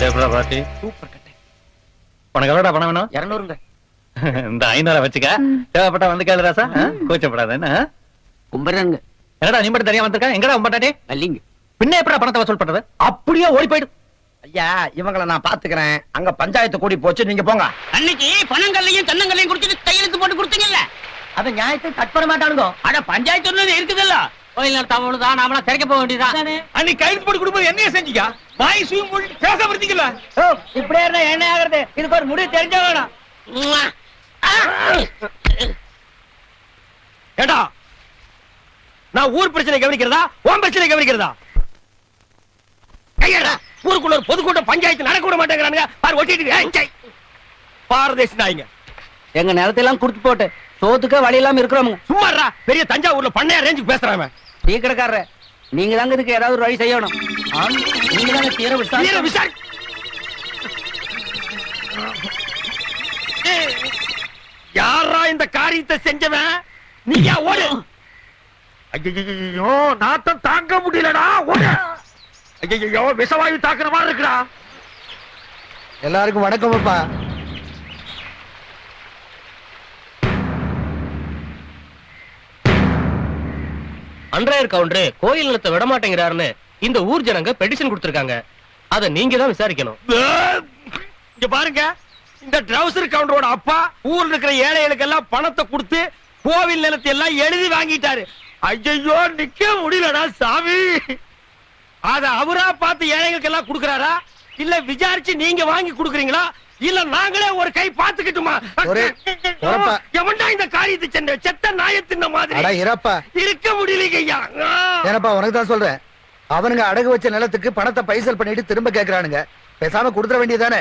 பாட்டி சூப்பர் கட்டை. உனக்கு எவ்வளோடா பணம் வேணும்? 200. இந்த 500 வச்சுக்க. தேவைப்பட்டா வந்து கேளு ராசா. கூச்சப்படாத. என்ன கும்பரங்க? என்னடா நீ மட்டும் தனியா வந்திருக்க? எங்கடா உம்பட்டாட்டி? அல்லிங்க. பின்ன எப்படா பணத்தை வசூல் பண்றது? அப்படியே ஓடி போயிடு. ஐயா இவங்கள நான் பாத்துக்கிறேன். அங்க பஞ்சாயத்து கூடி போச்சு, நீங்க போங்க. அன்னைக்கு பணங்கள்லையும் தென்னங்கள்லையும் குடிச்சிட்டு கையெழுத்து போட்டு கொடுத்தீங்கல்ல, அது நியாயத்தை கட் பண்ண மாட்டானுங்க. அட பஞ்சாயத்து இருக்குதுல்ல, கோயில் நடத்தாமதான் நாமளா திறக்க போக வேண்டியதான். அன்னைக்கு கைது போட்டு கொடுப்பது என்ன செஞ்சீங்க? வாய் சூயும் போட்டு பேச படுத்தீங்கல்ல. இப்படியே இருந்தா என்ன ஆகுறது? இதுக்கு ஒரு முடிவு தெரிஞ்ச வேணும். ஏடா நான் ஊர் பிரச்சனை கவனிக்கிறதா உன் பிரச்சனை கவனிக்கிறதா? கையடா. ஊருக்குள்ள ஒரு பொதுக்கூட்டம் பஞ்சாயத்து நடக்க விட மாட்டேங்கிறானுங்க. பாரு ஒட்டிட்டு பாரதேசி நாய்ங்க. எங்க நிலத்தெல்லாம் குடுத்து போட்டு சோத்துக்க வழி இல்லாம இருக்கிறோம். சும்மாடா, பெரிய தஞ்சாவூர்ல பண்ணையா ரேஞ்சுக்கு பேசுறாங்க. டீ கடைக்காரர நீங்க தாங்க இதுக்கு ஏதாவது ஒரு வழி செய்யணும். நீங்க தாங்க தீர விசாரி. யாரா இந்த காரியத்தை செஞ்சவன்? நீங்க ஓடு. ஐயோ நாத்தம் தாங்க முடியலடா, ஓடு. ஐயோ விஷவாயு தாக்குற மாதிரி இருக்குடா. எல்லாருக்கும் வணக்கம் அப்பா. அன்றாயர் கவுண்டரு கோயில் நிலத்தை விட மாட்டேங்கிறாருன்னு இந்த ஊர் ஜனங்க பெட்டிஷன் கொடுத்திருக்காங்க. அத நீங்க தான் விசாரிக்கணும். இங்க பாருங்க, இந்த ட்ரௌசர் கவுண்டரோட அப்பா ஊர்ல இருக்கிற ஏழைகளுக்கு எல்லாம் பணத்தை கொடுத்து கோவில் நிலத்தை எல்லாம் எழுதி வாங்கிட்டாரு. ஐயோ நிக்க முடியலடா சாமி. அத அவரா பார்த்து ஏழைகளுக்கு எல்லாம் கொடுக்கறாரா, இல்ல விசாரிச்சு நீங்க வாங்கி கொடுக்கறீங்களா, இல்ல நாங்களே ஒரு கை பாத்துக்கிட்டுமா? எவன்டா இந்த காரியத்தை செஞ்ச? செத்த நாயத்தின் மாதிரி இருக்க முடியலைங்க ஐயா. ஏனப்பா உனக்கு தான் சொல்றேன். அவனுங்க அடகு வச்ச நிலத்துக்கு பணத்தை பைசல் பண்ணிட்டு திரும்ப கேக்குறானுங்க. பேசாம கொடுத்துட வேண்டியதானே.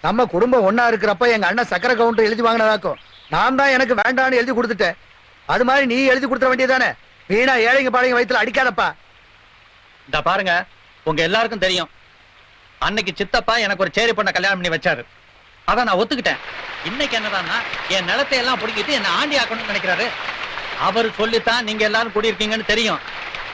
நம்ம குடும்பம் ஒன்னா இருக்கிறப்ப எங்க அண்ணன் சக்கரை கவுண்டர் எழுதி வாங்கினதாக்கும். நான் தான் எனக்கு வேண்டான்னு எழுதி கொடுத்துட்டேன். அது மாதிரி நீ எழுதி கொடுத்துட வேண்டியதானே. வீணா ஏழைங்க பாளைங்க வயித்துல அடிக்காதப்பா. இந்த பாருங்க, உங்க எல்லாருக்கும் தெரியும், அன்னைக்கு சித்தப்பா எனக்கு ஒரு சேரி பொண்ண கல்யாணம் பண்ணி வச்சாரு. அத நான் ஒத்துக்கிட்டேன். இன்னைக்கு என்னதான்னா என் நிலத்தை எல்லாம் பிடிக்கிட்டு என்ன ஆண்டி ஆக்கணும்னு நினைக்கிறாரு. அவரு சொல்லித்தான் நீங்க எல்லாரும் கூடியிருக்கீங்கன்னு தெரியும்.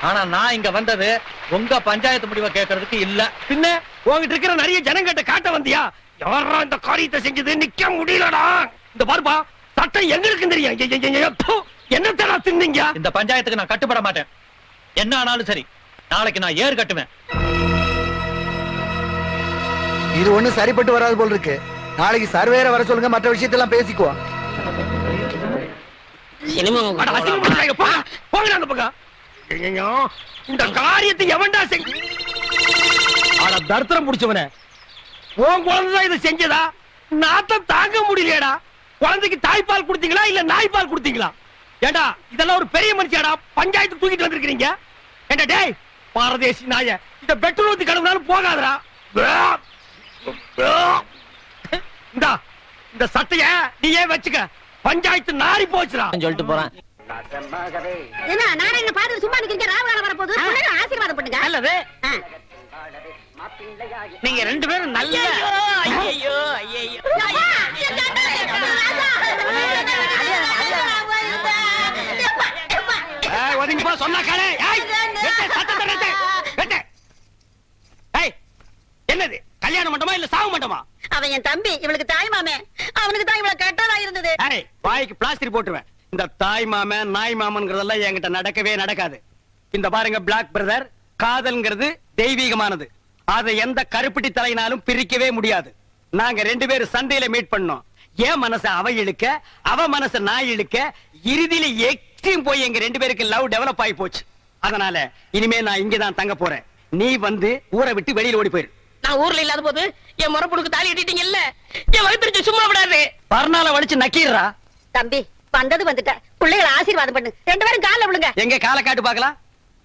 ஆனா நான் இங்க வந்தது உங்க பஞ்சாயத்து முடிவை கேட்கறதுக்கு இல்ல. பின்ன உங்ககிட்ட இருக்கிற நிறைய ஜனங்கிட்ட காட்ட வந்தியா? யாரா இந்த காரியத்தை செஞ்சது? நிக்க முடியலடா. இந்த பாருப்பா, சட்டம் எங்களுக்கு தெரியும். என்னத்தடா தின்னீங்க? இந்த பஞ்சாயத்துக்கு நான் கட்டுப்பட மாட்டேன். என்ன ஆனாலும் சரி, நாளைக்கு நான் ஏறு கட்டுவேன். இது ஒண்ணு சரிப்பட்டு வராது போல் இருக்கு. நாளைக்கு சர்வேர வர சொல்லுங்க, மற்ற விஷயத்தெல்லாம் பேசிக்குவோம். இந்த காரியத்தை எவன்டா செஞ்ச? தர்த்தரம் முடிச்சவன உன் குழந்தை இதை செஞ்சதா? நாத்தம் தாங்க முடியலடா. குழந்தைக்கு தாய்ப்பால் கொடுத்தீங்களா இல்ல நாய்ப்பால் கொடுத்தீங்களா? ஏண்டா இதெல்லாம் ஒரு பெரிய மனுஷியாடா, பஞ்சாயத்து தூக்கிட்டு வந்திருக்கீங்க. ஏண்டா டேய் பாரதேசி நாய, இந்த பெட்ரோல் ஊத்தி கழுவினாலும் போகாதடா. இந்த சட்டைய நீயே வச்சுக்க. பஞ்சாயத்து நாரி போச்சுடா சொல்லிட்டு போறேன். என்ன நாராயண பாத்து சும்மா நிக்கிறீங்க? ராவகாலம் வர போகுது. ஆசீர்வாதம் பண்ணுங்க. நல்லது. நீங்க ரெண்டு பேரும் நல்ல ஐயோ ஐயோ ஒதுங்கி போ சொன்னா காலே. என்னது கல்யாண மண்டபமா இல்ல சாவு மண்டபமா? அவன் என் தம்பி, இவளுக்கு தாய் மாமே. அவனுக்கு தான் இவ்வளவு கெட்டதா இருந்தது. வாய்க்கு பிளாஸ்டிக் போட்டுருவேன். இந்த தாய் மாமன் நாய் மாமன்கிறதெல்லாம் என்கிட்ட நடக்கவே நடக்காது. இந்த பாருங்க பிளாக் பிரதர், காதல்ங்கிறது தெய்வீகமானது. அதை எந்த கருப்பிட்டி தலையினாலும் பிரிக்கவே முடியாது. நாங்க ரெண்டு பேரும் சண்டையில மீட் பண்ணோம். என் மனச அவ இழுக்க, அவ மனச நான் இழுக்க, இறுதியில எக்ஸ்ட்ரீம் போய் எங்க ரெண்டு பேருக்கு லவ் டெவலப் ஆகி போச்சு. அதனால இனிமே நான் இங்கதான் தங்க போறேன். நீ வந்து ஊரை விட்டு வெளியில ஓடி போயிரு. நான் ஊர்ல இல்லாத போது என் முறப்புடுக்கு தாலி கட்டிட்டீங்க இல்ல, என் வயிற்று சும்மா விடாது. பர்னால வலிச்சு நக்கீரா. தம்பி வந்தது வந்துட்ட, பிள்ளைகளை ஆசீர்வாதம் பண்ணு. ரெண்டு பேரும் கால விழுங்க. எங்க கால காட்டு பாக்கலாம்.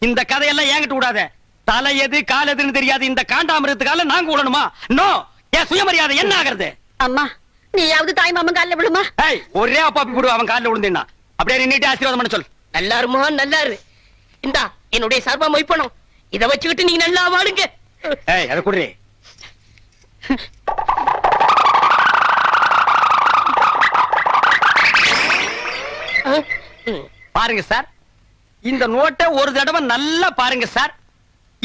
இந்த கதையெல்லாம் ஏங்கிட்டு விடாத. தலை எது கால் எதுன்னு தெரியாது இந்த காண்டாமிருத்துக்கால நாங்க விடணுமா? நோ. என் சுயமரியாதை என்ன ஆகிறது? அம்மா நீயாவது தாய் மாமன் கால விழுமா? ஒரே அப்பாப்பி போடு அவன் காலில் விழுந்தேன்னா. அப்படியே நீட்டு ஆசீர்வாதம் பண்ண சொல். நல்லாருமா நல்லாரு. இந்தா என்னுடைய சார்பா மொய்ப்பணும். இதை வச்சுக்கிட்டு நீங்க நல்லா வாடுங்க. அதை குடுறே. பாருங்க சார், இந்த நோட்டை ஒரு தடவை நல்லா பாருங்க சார்.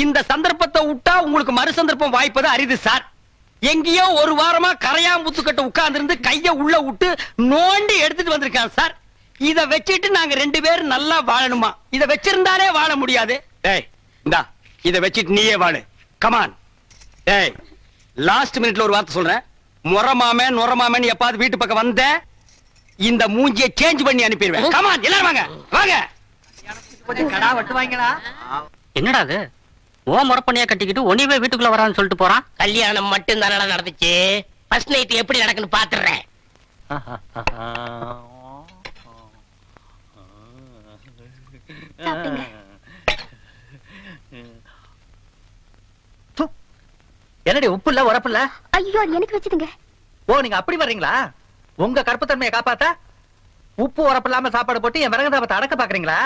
இந்த சந்தர்ப்பத்தை விட்டா உங்களுக்கு மறு சந்தர்ப்பம் வாய்ப்பது அரிது சார். எங்கேயோ ஒரு வாரமா கரையாம்புத்து கட்ட உட்கார்ந்து இருந்து கைய உள்ள விட்டு நோண்டி எடுத்துட்டு வந்திருக்கான் சார். இத வச்சிட்டு நாங்க 2 பேரும் நல்லா வாழணுமா? இத வச்சிருந்தாலே வாழ முடியாது. டேய் இந்தா இத வச்சிட்டு நீயே வாழு. கமான். டேய் லாஸ்ட் மினிட்ல ஒரு வார்த்தை சொல்றேன். நொரமாமன் எப்பாவது வீட்டு பக்கம் வந்த இந்த மூஞ்சியை சேஞ்ச் பண்ணி அனுப்பிடுவேன். கமான் எல்லாரும் வாங்க வாங்க. கொஞ்சம் கடா வெட்டுவாங்களா? என்னடா அது ஓ முறப்பண்ணியா கட்டிக்கிட்டு ஒனிவே வீட்டுக்குள்ள வரான்னு சொல்லிட்டு போறான். கல்யாணம் மட்டும் தானடா நடந்துச்சு. ஃபர்ஸ்ட் நைட் எப்படி நடக்குன்னு பாத்துறேன். சாப்பிடுங்க. என்னடி உப்பு இல்ல உரப்பு இல்ல? ஐயோ எனக்கு வச்சுதுங்க. ஓ நீங்க அப்படி வர்றீங்களா? உங்க கற்புத்தன்மையை காப்பாத்தா உப்பு உரப்பு இல்லாம சாப்பாடு போட்டு என் விறகு தாபத்தை அடக்க பாக்குறீங்களா?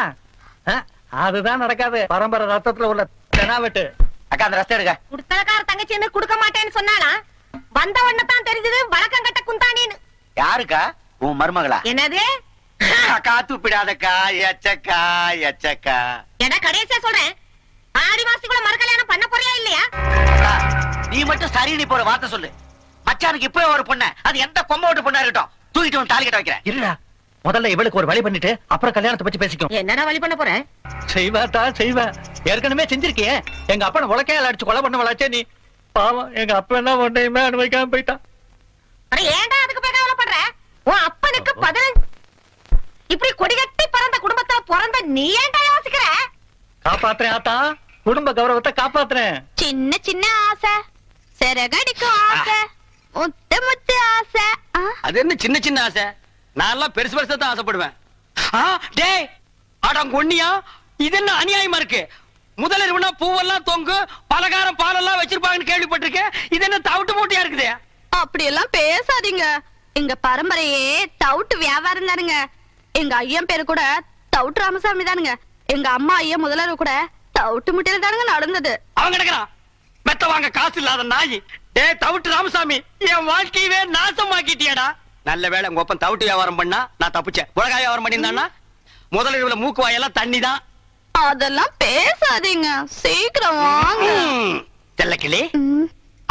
அதுதான் நடக்காது. பரம்பரை ரத்தத்துல உள்ள தெனாவெட்டு. அக்கா அந்த ரஸ்தை எடுக்க. குடுத்தலக்கார தங்கச்சி என்ன கொடுக்க மாட்டேன்னு சொன்னாலா? வந்த உடனே தான் தெரிஞ்சது வழக்கம் கட்ட குந்தாணின்னு. யாருக்கா? உன் மருமகளா? என்னது? காத்து பிடாதக்கா. எச்சக்கா. என்ன கடைசியா சொல்றேன். ஆடி மாசத்துக்குள்ள மறு கல்யாணம் பண்ண போறியா இல்லையா? நீ மட்டும் சரின்னு போற வார்த்தை சொல்லு. மச்சானுக்கு இப்ப ஒரு பொண்ணு, அது எந்த கொம்போட்டு பொண்ணா இருக்கட்டும், தூக்கிட்டு வந்து தாலி கட்ட வைக்கிறேன். இருடா, முதல்ல இவளுக்கு ஒரு வழி பண்ணிட்டு அப்புறம் கல்யாணத்தை பத்தி பேசிக்கும். என்னடா வழி பண்ண போற? செய்வாத்தா செய்வா. ஏற்கனவே செஞ்சிருக்கியே. எங்க அப்பனை உலக்கையால அடிச்சு கொலை பண்ண வளாச்சே நீ. பாவம் எங்க அப்பா என்ன ஒன்றையுமே அனுபவிக்காம போயிட்டான். ஏன்டா அதுக்கு போய் கவலைப்படுற? உன் அப்பனுக்கு 15 இப்படி கொடிகட்டி பிறந்த குடும்பத்துல பிறந்த நீ ஏன்டா யோசிக்கிற? காப்பாத்துறேன் ஆத்தா, குடும்ப கௌரவத்தை காப்பாத்துறேன். சின்ன சின்ன ஆசை, சிறகடிக்கும் ஆசை, முத்து முத்து ஆசை. அது என்ன சின்ன சின்ன ஆசை? நான் எல்லாம் பெருசு பெருசா தான் ஆசைப்படுவேன். டேய் அடங்கொன்னியா, இது என்ன அநியாயமா இருக்கு? முதலிரவுனா பூவெல்லாம் தொங்கு, பலகாரம் பாலெல்லாம் வச்சிருப்பாங்கன்னு கேள்விப்பட்டிருக்கேன். இது என்ன தவிட்டு மூட்டையா இருக்குது? அப்படி எல்லாம் பேசாதீங்க. எங்க பரம்பரையே தவுட்டு வியாபாரம் தானுங்க. எங்க ஐயன் பேரு கூட தவுட்டு ராமசாமி தானுங்க. எங்க அம்மா ஐயன் முதலர் கூட தவுட்டு முட்டையில தானுங்க நடந்தது. அவன் கிடக்குறான் மெத்த வாங்க காசு இல்லாத நாய். டேய் தவிட்டு ராமசாமி, என் வாழ்க்கையவே நாசமாக்கிட்டியடா. நல்ல வேளை உங்க ஒப்பன் தவிட்டு வியாபாரம் பண்ணா நான் தப்பிச்சேன். உலகாய வியாபாரம் பண்ணியிருந்தானா முதலிரவுல மூக்கு வாயெல்லாம் தண்ணி தான். அதெல்லாம் பேசாதீங்க, சீக்கிரம் வாங்க. செல்லக்கிளி,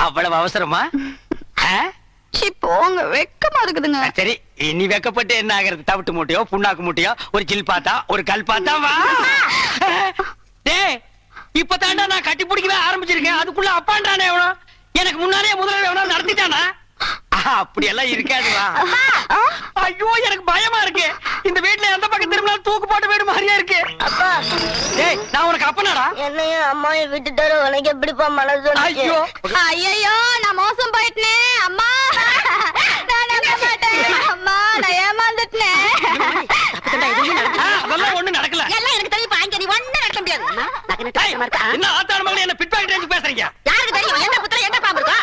அவ்வளவு அவசரமா? சி போங்க, வெக்கமா இருக்குதுங்க. சரி, நீ வெக்கப்பட்டு என்ன ஆகிறது? தவிட்டு மூட்டையோ புண்ணாக்கு மூட்டையோ ஒரு சில் பாத்தா ஒரு கல் பாத்தா வா. டேய் இப்பதாண்டா நான் கட்டி பிடிக்கவே ஆரம்பிச்சிருக்கேன், அதுக்குள்ள அப்பான்றானே எவனோ. எனக்கு முன்னாலே முதல்ல எவனோ நடத்திட்டானா? அப்படி எல்லாம் இருக்காதுவா. ஐயோ எனக்கு பயமா இருக்கு. இந்த வீட்டுல எந்த பக்கம் திரும்பினாலும் தூக்கு போட்ட வீடு மாதிரியா இருக்கு. டேய் நான் உனக்கு அப்பனாடா. என்னையும் அம்மாவையும் விட்டுட்டாரு, உனக்கு எப்படிப்பா மனசு? ஐயோ ஐயோ நான் மோசம் போயிட்டேன் அம்மா. நான் நம்ப மாட்டேன் அம்மா, நான் ஏமாந்துட்டேன். அதெல்லாம் ஒண்ணு நடக்கல. எல்லாம் எனக்கு தெரியும். பாங்க நீ ஒண்ணு நடக்க முடியாது. டேய், என்ன ஆத்தான மகளே என்ன பிட்பாக்கெட் ரேஞ்ச் பேசுறீங்க? யாருக்கு தெரியும் என்ன புத்திர என்ன பாம்பு இருக்கா?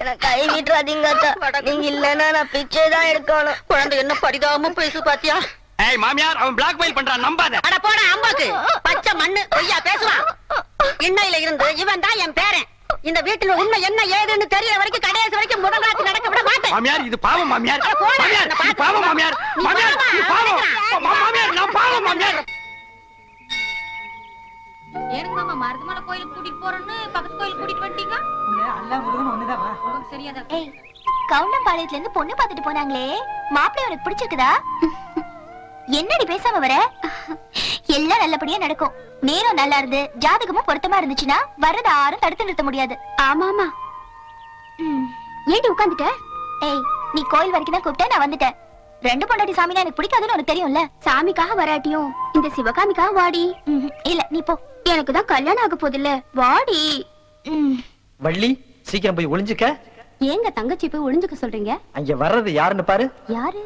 எனக்கு கை விட்டுறாதீங்க அத்தா. நீங்க இல்லன்னா நான் பிச்சை தான் எடுக்கணும். குழந்தை என்ன பரிதாபமா பேசு பாத்தியா? ஏய் மாமியார், அவன் பிளாக்மெயில் பண்றான், நம்பாத. அட போடா அம்மாக்கு. பச்சை மண்ணு பொய்யா பேசுவான். இன்னையில இருந்து இவன் தான் என் பேரன். இந்த வீட்டுல உண்மை என்ன ஏதுன்னு தெரியற வரைக்கும் கடைசி வரைக்கும் முதல் ராத்திரி நடக்க விட மாட்டேன். மாமியார் இது பாவம் மாமியார். அட போடா, மாமியார் என்ன இது பாத்து. பாவம் மாமியார். நீ மாமியார் பாவமா? இது பாவம். மாமியார் நான் பாவம் மாமியார். ஏனுங்க மாமா மருதமலை கோயிலுக்கு கூட்டிட்டு போறேன்னு பக்கத்து கோயிலுக்கு கூட்டிட்டு வந்துட்டீங்க? சரியாதான். ஏய், கவுண்டம்பாளையத்துல இருந்து பொண்ணு பார்த்துட்டு போனாங்களே, மாப்பிள்ளை உனக்கு பிடிச்சிருக்குதா? என்னடி பேசாம வர? எல்லாம் நல்லபடியா நடக்கும். நேரம் நல்லா இருந்து ஜாதகமும் பொருத்தமா இருந்துச்சுன்னா வர்றது யாரும் தடுத்து நிறுத்த முடியாது. ஆமா ஆமா. ஏண்டி உட்கார்ந்துட்ட? ஏய், நீ கோயில் வரைக்கும் தான் கூப்பிட்ட, நான் வந்துட்டேன். 2 பொண்டாட்டி சாமினா எனக்கு பிடிக்காதுன்னு உனக்கு தெரியும்ல. சாமிக்காக வராட்டியும் இந்த சிவகாமிக்காக வாடி. இல்ல நீ போ. எனக்கு தான் கல்யாணம் ஆக போதில்ல, வாடி. வள்ளி சீக்கிரம் போய் ஒளிஞ்சுக்க. ஏங்க தங்கச்சி போய் ஒளிஞ்சுக்க சொல்றீங்க? அங்க வர்றது யாருன்னு பாரு. யாரு?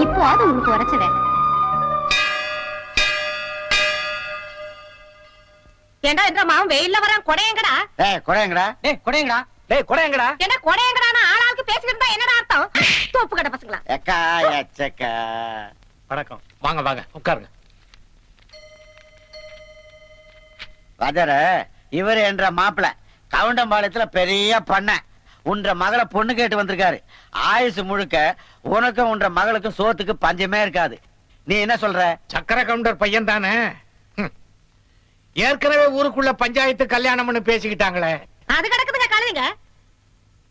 இப்போ அது உங்களுக்கு உரைச்சத. ஏண்டா என்ற மாவன் வெயில்ல வரான். கொடையங்கடா. ஏய் குறைங்கடா. டேய் கொடையங்கடா. டேய் கொடையங்கடா. என்ன கொடையங்கடானா ஆளாளுக்கு பேசிக்கிட்டு இருந்தா என்னடா அர்த்தம்? தோப்பு கட்ட பசங்களா. எக்கா எச்சக்கா. வணக்கம். வாங்க வாங்க உட்காருங்க. வதர இவர் என்ற மாப்பிள கவுண்டம்பாளையத்துல பெரிய பண்ண உன்ற மகளை பொண்ணு கேட்டு வந்திருக்காரு. ஆயுசு முழுக்க உனக்கும் உன்ற மகளுக்கும் சோத்துக்கு பஞ்சமே இருக்காது. நீ என்ன சொல்ற? சக்கர கவுண்டர் பையன் தானே? ஏற்கனவே ஊருக்குள்ள பஞ்சாயத்து கல்யாணம்னு பேசிக்கிட்டாங்களே. அது கிடக்குதுங்க கழுதுங்க.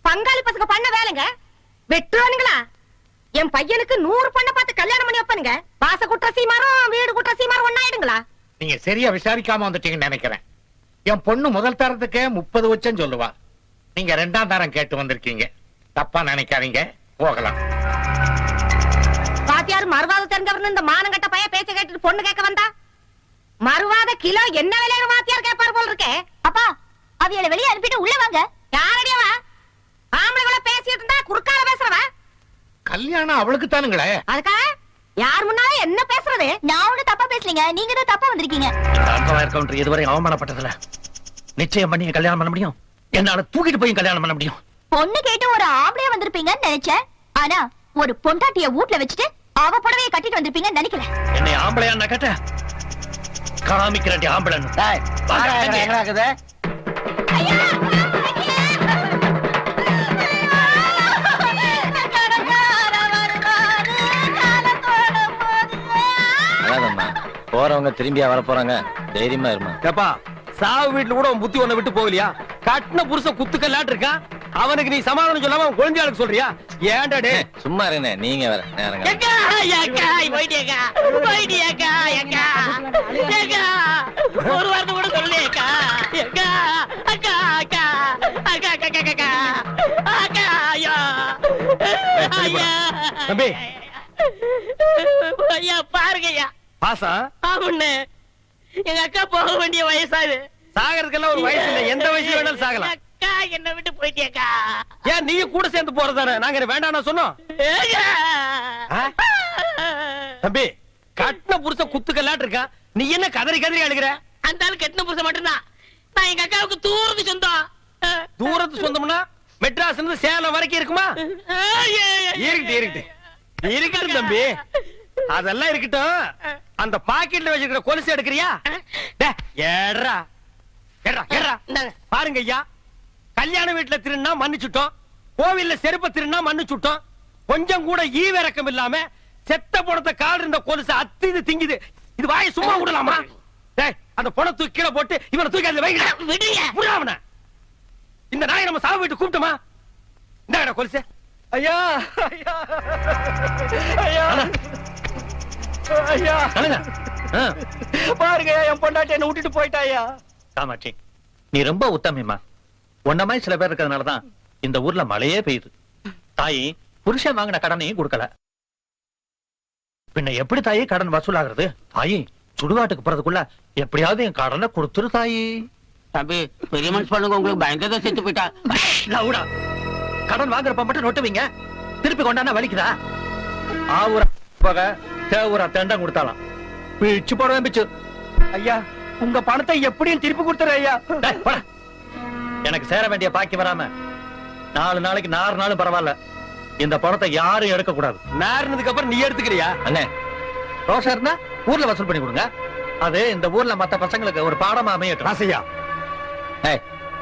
பங்காளி பசங்க பண்ண வேலைங்க வெட்டுவானுங்களா? என் பையனுக்கு 100 பண்ண பார்த்து கல்யாணம் பண்ணி வைப்பானுங்க. வாச குற்ற சீமாரும் வீடு குற்ற சீமாரும் ஒன்னாயிடுங்களா? நீங்க சரியா விசாரிக்காம வந்துட்டீங்கன்னு நினைக்கிறேன். என் பொண்ணு முதல் தரத்துக்கே 30 லட்சம் சொல்லுவா. நீங்க 2ஆம் தரம் கேட்டு வந்திருக்கீங்க. தப்பா நினைக்காதீங்க, போகலாம். பாத்தியாரு மறுவாத தெரிஞ்சவர்னு இந்த மானங்கட்ட பையன் பேச்ச கேட்டுட்டு பொண்ணு கேட்க வந்தா? மறுவாத கிலோ என்ன விலைன்னு வாத்தியார் கேட்பாரு போல இருக்கே. அப்பா அவியலை வெளியே அனுப்பிட்டு உள்ள வாங்க. யாரடியவா? ஆம்பளைகள பேசிட்டு இருந்தா குறுக்கால பேசுறவ? கல்யாணம் அவளுக்கு தானுங்களே. அதுக்கா யார் முன்னால என்ன பேசுறது? நான் ஒண்ணு தப்பா பேசலீங்க, நீங்க தான் தப்பா வந்திருக்கீங்க. கவுண்டர் இதுவரை அவமானப்பட்டதுல நிச்சயம் பண்ணி கல்யாணம் பண்ண முடியும். என்னால தூக்கிட்டு போய் கல்யாணம் பண்ண முடியும். பொண்ணு கேட்டு ஒரு ஆம்பளையா வந்திருப்பீங்கன்னு நினைச்சேன். ஆனா ஒரு பொண்டாட்டிய வீட்ல வச்சுட்டு அவ புடவைய கட்டிட்டு வந்திருப்பீங்கன்னு நினைக்கல. என்னை ஆம்பளையா நான் கேட்ட காமிக்கிறேன் ஆம்பளன்னு. டேய், வாடா, எங்கடா இருக்குது? அதாதம்மா, போறவங்க திரும்பியா வர போறாங்க, தைரியமா இருமா. ஏப்பா, சாவு வீட்டுல கூட உன் புத்தி ஒண்ண விட்டு போகலையா? கட்டின புருஷன் குத்துக்கல்லாட்டு இருக்கான், அவனுக்கு நீ சமாதானம் சொல்லாம அவன் குழந்தையாளுக்கு சொல்றியா? ஏன்டா டே? சும்மா இருங்க, நீங்க வேற நேரங்க. ஏக்கா, ஏக்கா, போயிட்டியேக்கா, போயிட்டியேக்கா, ஏக்கா, ஏக்கா, ஒரு வார்த்தை கூட சொல்லலையேக்கா. ஏக்கா, அக்கா, அக்கா, அக்கா, அக்கா, அக்கா, அக்கா, அக்கா, ஐயா, ஐயா. தம்பி. ஐயா, பாருங்க ஐயா. பாசா? ஆமாண்ணே, எங்க அக்கா போக வேண்டிய வயசாது. சாகறதுக்கெல்லாம் ஒரு வயசு இல்ல, எந்த வயசுல வேணாலும் சாகலாம். அக்கா, என்ன விட்டு போயிட்டியேக்கா. ஏன் நீ கூட சேர்ந்து போறதானே? நாங்க என்ன வேண்டாம்னு சொன்னோம்? ஏக்கா. ஆ? தம்பி, கட்டின புருஷன் குத்துக்கல்லாட்டு இருக்கான், நீ என்ன கதறி கதறி அழுகிற? அந்த ஆளு கெட்டின புருஷன் மட்டும்தான். நான் எங்க அக்காவுக்கு தூரத்து சொந்தம். தூரத்து சொந்தம்னா மெட்ராஸ்ல இருந்து சேலம் வரைக்கும் இருக்குமா? இருக்கட்டும் தம்பி, அதெல்லாம் இருக்கட்டும். அந்த பாக்கெட்ல வச்சிருக்கிற கொலுசு எடுக்கிறியா? ஏறா ஏறா ஏறா. பாருங்க ஐயா, கல்யாண வீட்டுல திருநா மன்னிச்சுட்டோம், கோவில்ல செருப்ப திருநா மன்னிச்சுட்டோம். கொஞ்சம் கூட ஈவிரக்கம் இல்லாம செத்த பணத்தை கால் இருந்த கொலுசு அத்து இது திங்குது. இது வாயை சும்மா விடலாமா? டேய், அந்த பணம் தூக்கி கீழே போட்டு இவனை தூக்கி அதுல வைங்க. விடுங்க. இந்த நாயை நம்ம சாவு வீட்டு கூப்பிட்டோமா? இந்த கொலுசு. ஐயா, ஐயா, ஐயா, ஐயா, பாருங்க, என் பொண்டாட்டி என்ன விட்டுட்டு போயிட்டாயா. காமாட்சி, நீ ரொம்ப உத்தமியம்மா. உன்ன மாதிரி சில பேர் இருக்கிறதுனாலதான் இந்த ஊர்ல மழையே பெய்யுது. தாயி புருஷன் வாங்கின கடனையும் கொடுக்கல. பின்ன எப்படி தாயி கடன் வசூலாகிறது? தாயி, சுடுகாட்டுக்கு போறதுக்குள்ள எப்படியாவது என் கடனை கொடுத்துரு தாயி. தம்பி, பெரிய மனுஷன் பண்ணுங்க, உங்களுக்கு பயங்கர செத்து போயிட்டா. லவுடா, கடன் வாங்குறப்ப மட்டும் நொட்டுவீங்க, திருப்பி கொண்டானா வலிக்குதா? ஆவுரா போக தேவுரா தெண்டம் கொடுத்தாலாம் பிச்சு போடுவேன் பிச்சு. ஐயா, உங்க பணத்தை எப்படியும் திருப்பி கொடுத்துற ஐயா. டேய், போடா. எனக்கு சேர வேண்டிய பாக்கி வராம 4 நாளைக்கு 4 நாளும் பரவாயில்ல, இந்த பணத்தை யாரும் எடுக்க கூடாது. நேர்னதுக்கு அப்புறம் நீ எடுத்துக்கிறியா? அண்ணே, ரோஷா இருந்தா ஊர்ல வசூல் பண்ணி கொடுங்க. அது இந்த ஊர்ல மத்த பசங்களுக்கு ஒரு பாடமா அமையட்டும். ராசையா,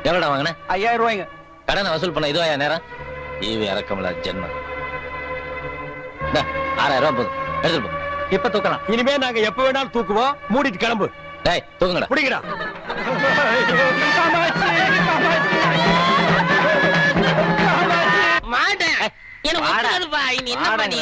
எவ்வளோடா வாங்கின? 5000 ரூபாய்ங்க. கடனை வசூல் பண்ண இதுவா நேரம்? ஈவி இறக்கமில்ல ஜென்மம். 6000 ரூபாய் போதும், எடுத்துட்டு போ. இப்ப தூக்கலாம். இனிமே நாங்க எப்ப வேணாலும் தூக்குவோம். மூடிட்டு கிளம்பு. டேய், தூக்குங்கடா. பிடிக்கடா. மாட்டேன், எனக்கு ஒத்துக்காதுப்பா. இனி என்ன பண்ணி?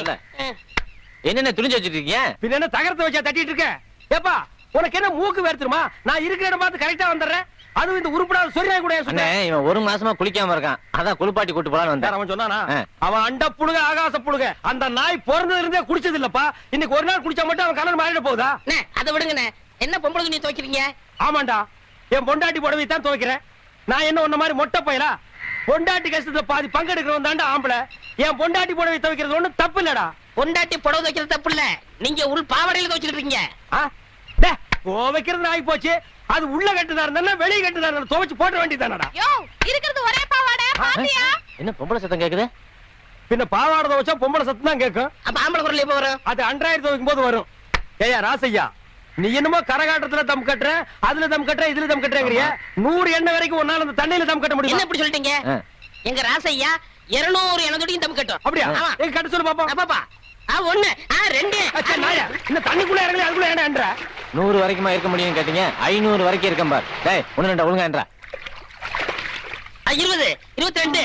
என்னென்ன துணிஞ்சு வச்சிட்டு இருக்கீங்க? பின்ன என்ன தகரத்தை வச்சா தட்டிட்டு இருக்க? ஏப்பா, உனக்கு என்ன மூக்கு வேர்த்துருமா? நான் இருக்கிற இடம் பார்த்து கரெக்டா வந்துடுறேன். அதுவும் இந்த உருப்படாத சொரியாய் கூட அண்ணே, இவன் 1 மாசமா குளிக்காம இருக்கான், அதான் குளிப்பாட்டி கூட்டு போலான்னு வந்தேன். அவன் சொன்னானா? அவன் அண்ட புழுக ஆகாச புழுக. அந்த நாய் பிறந்ததுல இருந்தே குடிச்சது இல்லப்பா. இன்னைக்கு ஒரு நாள் குடிச்சா மட்டும் அவன் கலர் மாறிட போகுதா? அதை விடுங்கண்ணே. என்ன பொம்பளை துணி துவைக்கிறீங்க? ஆமாண்டா, என் பொண்டாட்டி புடவை தான் துவைக்கிறேன். நான் என்ன உன்ன மாதிரி மொட்டை பையலா? பொண்டாட்டி கஷ்டத்துல பாதி பங்கெடுக்கிறவன் தாண்டா ஆம்பளை. என் பொண்டாட்டி புடவை துவைக்கிறது ஒண்ணும் தப்பு இல்லடா. பொண்டாட்டி புடவை துவைக்கிறது தப்பு இல்ல, நீங்க உள் பாவாடையில துவைச்சிட்டு இருக்கீங்க. துவைக்கிறது ஆகி போச்சு. அது உள்ள கட்டுதா இருந்தா வெளியே கட்டுதா இருந்தா துவைச்சு போட வேண்டியதானடா. இருக்கிறது ஒரே பாவாடை, பாத்தியா? என்ன பொம்பளை சத்தம் கேக்குது? பின்ன பாவாடை துவைச்சா பொம்பளை சத்தம் தான் கேட்கும். அப்ப ஆம்பளை குரல் எப்ப வரும்? அது அன்றாயிரம் துவைக்கும் போது வரும். ஏயா ராசையா, நீ என்னமோ கரகாட்டத்துல தம் கட்டுற, அதுல தம் கட்டுற, இதுல தம் கட்டுறேங்கறிய. 100 எண்ணெய் வரைக்கும் ஒன்னால அந்த தண்ணியில தம் கட்ட முடியும். என்ன இப்படி சொல்லிட்டீங்க? எங்க ராசையா 200 எண்ணெய் தொட்டியும் தம் கட்டும். அப்படியா? ஆமா. கட்ட சொல்லு பாப்போம். பாப்பா, 1 2 இந்த தண்ணிக்குள்ள இறங்கல அதுக்குள்ள ஏன்டா 100 வரைக்குமா இருக்க முடியும் கேட்டீங்க 500 வரைக்கும் இருக்கேன் பார். டேய் ஒண்ணு ரெண்டா ஒழுங்கான்றா. 20 22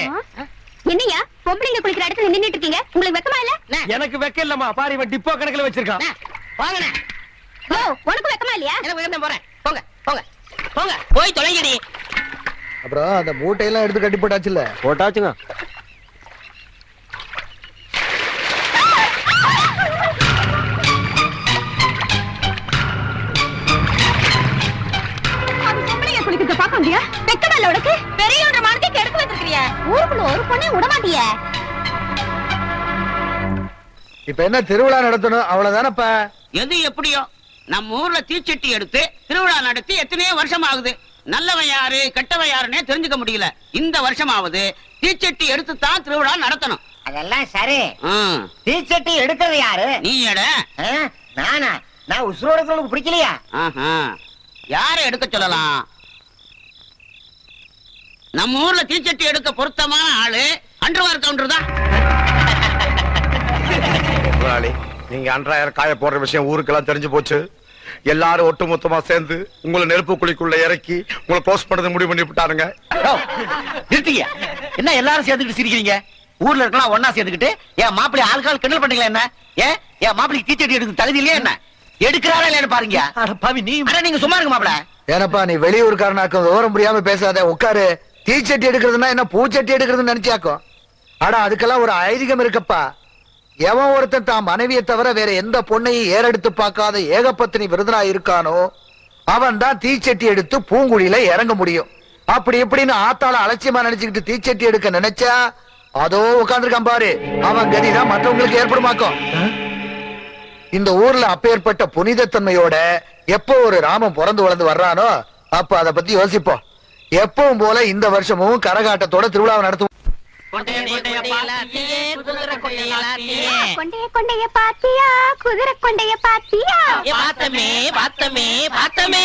என்னையா பொம்பளைங்க குளிக்கிற இடத்துல நின்னுட்டு இருக்கீங்க? உங்களுக்கு வெக்கமா இல்ல? எனக்கு வெக்க இல்லம்மா பாரு இவன் டிப்போ கணக்குல வச்சிருக்கான். வாங்கண்ணே. ஓ உனக்கு வெக்கமா இல்லையா? எனக்கு வேணும் போறேன். போங்க போங்க போங்க போய் தொலைங்கடி. அப்புறம் அந்த மூட்டையெல்லாம் எடுத்து கட்டி போட்டாச்சுல்ல? போட்டாச்சுங்க. அது பொம்பளைங்க குளிக்கிறத பார்க்க முடியா? வெக்கமா இல்ல உனக்கு? பெரியவன்ற மானத்தை கெடுத்து வச்சிருக்கிறியா? ஊருக்குள்ள ஒரு பொண்ணை விட மாட்டியே. இப்ப என்ன திருவிழா நடத்தணும் அவ்வளவுதானப்பா? எது எப்படியோ நம்ம ஊர்ல தீச்சட்டி எடுத்து திருவிழா நடத்தி எத்தனையோ வருஷம் ஆகுது. நல்லவன் யாரு கெட்டவன் யாருன்னே தெரிஞ்சுக்க முடியல. இந்த வருஷமாவது தீச்சட்டி எடுத்து தான் திருவிழா நடத்தணும். அதெல்லாம் சரி. ம், தீச்சட்டி எடுக்கிறது யாரு? நீ எட. நானா? நான் உசுரோட இருக்கிறவங்களுக்கு பிடிக்கலையா? ஆஹா. யாரை எடுக்க சொல்லலாம்? நம்ம ஊர்ல தீச்சட்டி எடுக்க பொருத்தமான ஆளு அண்டர்வார் கவுண்டர் தான். முதலாளி நீங்க அன்றாயிரம் காய போடுற விஷயம் ஊருக்கெல்லாம் தெரிஞ்சு போச்சு. எல்லாரும் ஒட்டுமொத்தமா சேர்ந்து உங்களை நெருப்பு குழிக்குள்ள இறக்கி உங்களை க்ளோஸ் பண்ணது முடிவு பண்ணி விட்டாருங்க. நிறுத்தீங்க. என்ன எல்லாரும் சேர்ந்துக்கிட்டு சிரிக்கிறீங்க? ஊர்ல இருக்கலாம் ஒன்னா சேர்ந்துக்கிட்டு என் மாப்பிள்ளை ஆள்கால் கிண்டல் பண்றீங்களா என்ன? என் மாப்பிள்ளைக்கு தீச்சட்டி எடுக்க தகுதி இல்லையா என்ன? எடுக்கிறாரா இல்லையான்னு பாருங்க. பாவி நீ நீங்க சும்மா இருங்க மாப்பிள்ள. ஏனப்பா நீ வெளியூர்காரனாக்கும் விவரம் முடியாம பேசாத. உட்காரு. தீச்சட்டி எடுக்கிறதுனா என்ன பூச்சட்டி எடுக்கிறதுன்னு நினைச்சாக்கும். ஆனா அதுக்கெல்லாம் ஒரு ஐதீகம் இருக்கப்பா. எவன் ஒருத்தன் தான் மனைவியை தவிர வேற எந்த பொண்ணையும் ஏறெடுத்து பார்க்காத ஏகபத்தினி விருதனா இருக்கானோ அவன் தான் தீச்சட்டி எடுத்து பூங்குழியில இறங்க முடியும். அப்படி எப்படின்னு ஆத்தாள அலட்சியமா நினைச்சுக்கிட்டு தீச்சட்டி எடுக்க நினைச்சா அதோ உட்கார்ந்துருக்கான் பாரு, அவன் கதிதான் மற்றவங்களுக்கு ஏற்படுமாக்கும். இந்த ஊர்ல அப்பேற்பட்ட புனிதத்தன்மையோட எப்போ ஒரு ராமன் பிறந்து வளர்ந்து வர்றானோ அப்ப அதை பத்தி யோசிப்போம். எப்பவும் போல இந்த வருஷமும் கரகாட்டத்தோட திருவிழாவை நடத்துவோம். கொண்டைய கொண்டைய பாத்தியா குதிரை கொண்டைய பாத்தியா? பார்த்தமே பார்த்தமே பார்த்தமே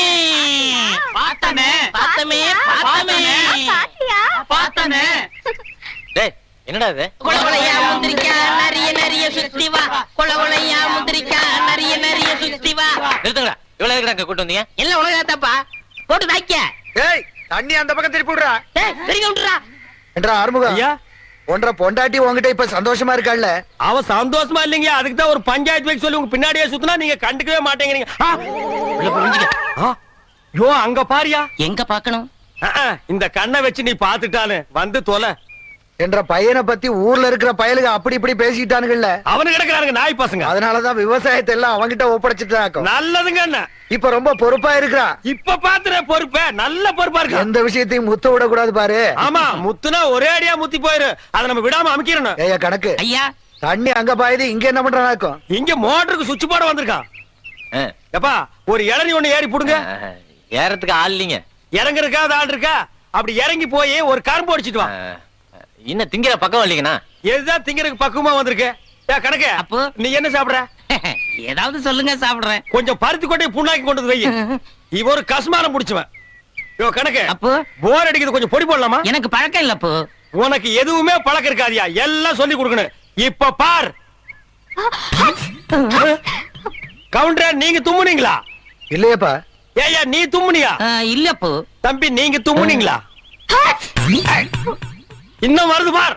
பார்த்தமே பார்த்தமே பார்த்தமே பாத்தியா? பார்த்தமே. டேய் என்னடா இது? கொலகொலையா முந்திரிக்கா நிறைய நிறைய சுத்தி வா. கொலகொலையா முந்திரிக்கா நிறைய நிறைய சுத்தி வா. நிறுத்துங்கடா. இவ்வளவு இருக்கிறாங்க கூட்டு வந்தீங்க? எல்லாம் உனக்கு தாப்பா. போட்டு தாய்க்க. ஏய் தண்ணி அந்த பக்கம் திருப்பி விடுறா. டேய் சரி கவுண்டரா. என்றா ஆறுமுகம் ஐயா ஒன்றரை பொண்டாட்டி உங்ககிட்ட இப்ப சந்தோஷமா இருக்காள்ல? அவ சந்தோஷமா இல்லைங்க. அதுக்கு தான் ஒரு பஞ்சாயத்து வைக்க சொல்லி உங்க பின்னாடியே சுத்தினா நீங்க கண்டுக்கவே மாட்டேங்கிறீங்க. யோ அங்க பாரியா. எங்க பாக்கணும்? இந்த கண்ணை வச்சு நீ பாத்துட்டானு வந்து தொலை. என்ற பையனை பத்தி ஊர்ல இருக்கிற பயலுக அப்படி இப்படி பேசிட்டானுங்கல்ல. அவனு கிடக்குறானுங்க நாய் பசங்க. அதனாலதான் விவசாயத்தை எல்லாம் அவங்கிட்ட ஒப்படைச்சிட்டாக்கும். நல்லதுங்க அண்ணா. இப்ப ரொம்ப பொறுப்பா இருக்கிறா. இப்ப பாத்துற பொறுப்ப நல்ல பொறுப்பா இருக்கு. எந்த விஷயத்தையும் முத்த விட கூடாது பாரு. ஆமா முத்துனா ஒரே அடியா முத்தி போயிரு. அதை நம்ம விடாம அமைக்கிறோம். ஏயா கணக்கு ஐயா தண்ணி அங்க பாயுது, இங்க என்ன பண்றானாக்கும்? இங்க மோட்டருக்கு சுவிட்ச் போட வந்திருக்கான். எப்பா ஒரு இளநீ ஒண்ணு ஏறி புடுங்க. ஏறத்துக்கு ஆள் இல்லைங்க. இறங்குறதுக்கா ஆள் இருக்கா? அப்படி இறங்கி போய் ஒரு கரும்பு அடிச்சிட்டு வா. இன்னும் திங்கிற பக்கம் இல்லைங்கண்ணா. எதுதான் திங்கறதுக்கு பக்குவமா வந்திருக்கு. கணக்கு அப்போ நீ என்ன சாப்பிடுற? ஏதாவது சொல்லுங்க சாப்பிடுறேன். கொஞ்சம் பருத்தி கொட்டை புண்ணாக்கி கொண்டு வந்து வை. இவ ஒரு கஸ்மானம் புடிச்சுவன். யோ கணக்கு அப்போ போர் அடிக்குது, கொஞ்சம் பொடி போடலாமா? எனக்கு பழக்கம் இல்ல அப்போ. உனக்கு எதுவுமே பழக்கம் இருக்காதியா. எல்லாம் சொல்லி கொடுக்கணும். இப்ப பார் கவுண்டர், நீங்க தும்முனீங்களா? இல்லையப்பா. ஏய்யா நீ தும்முனியா? இல்ல அப்போ. தம்பி நீங்க தும்முனீங்களா? இன்னும் வருது பார்.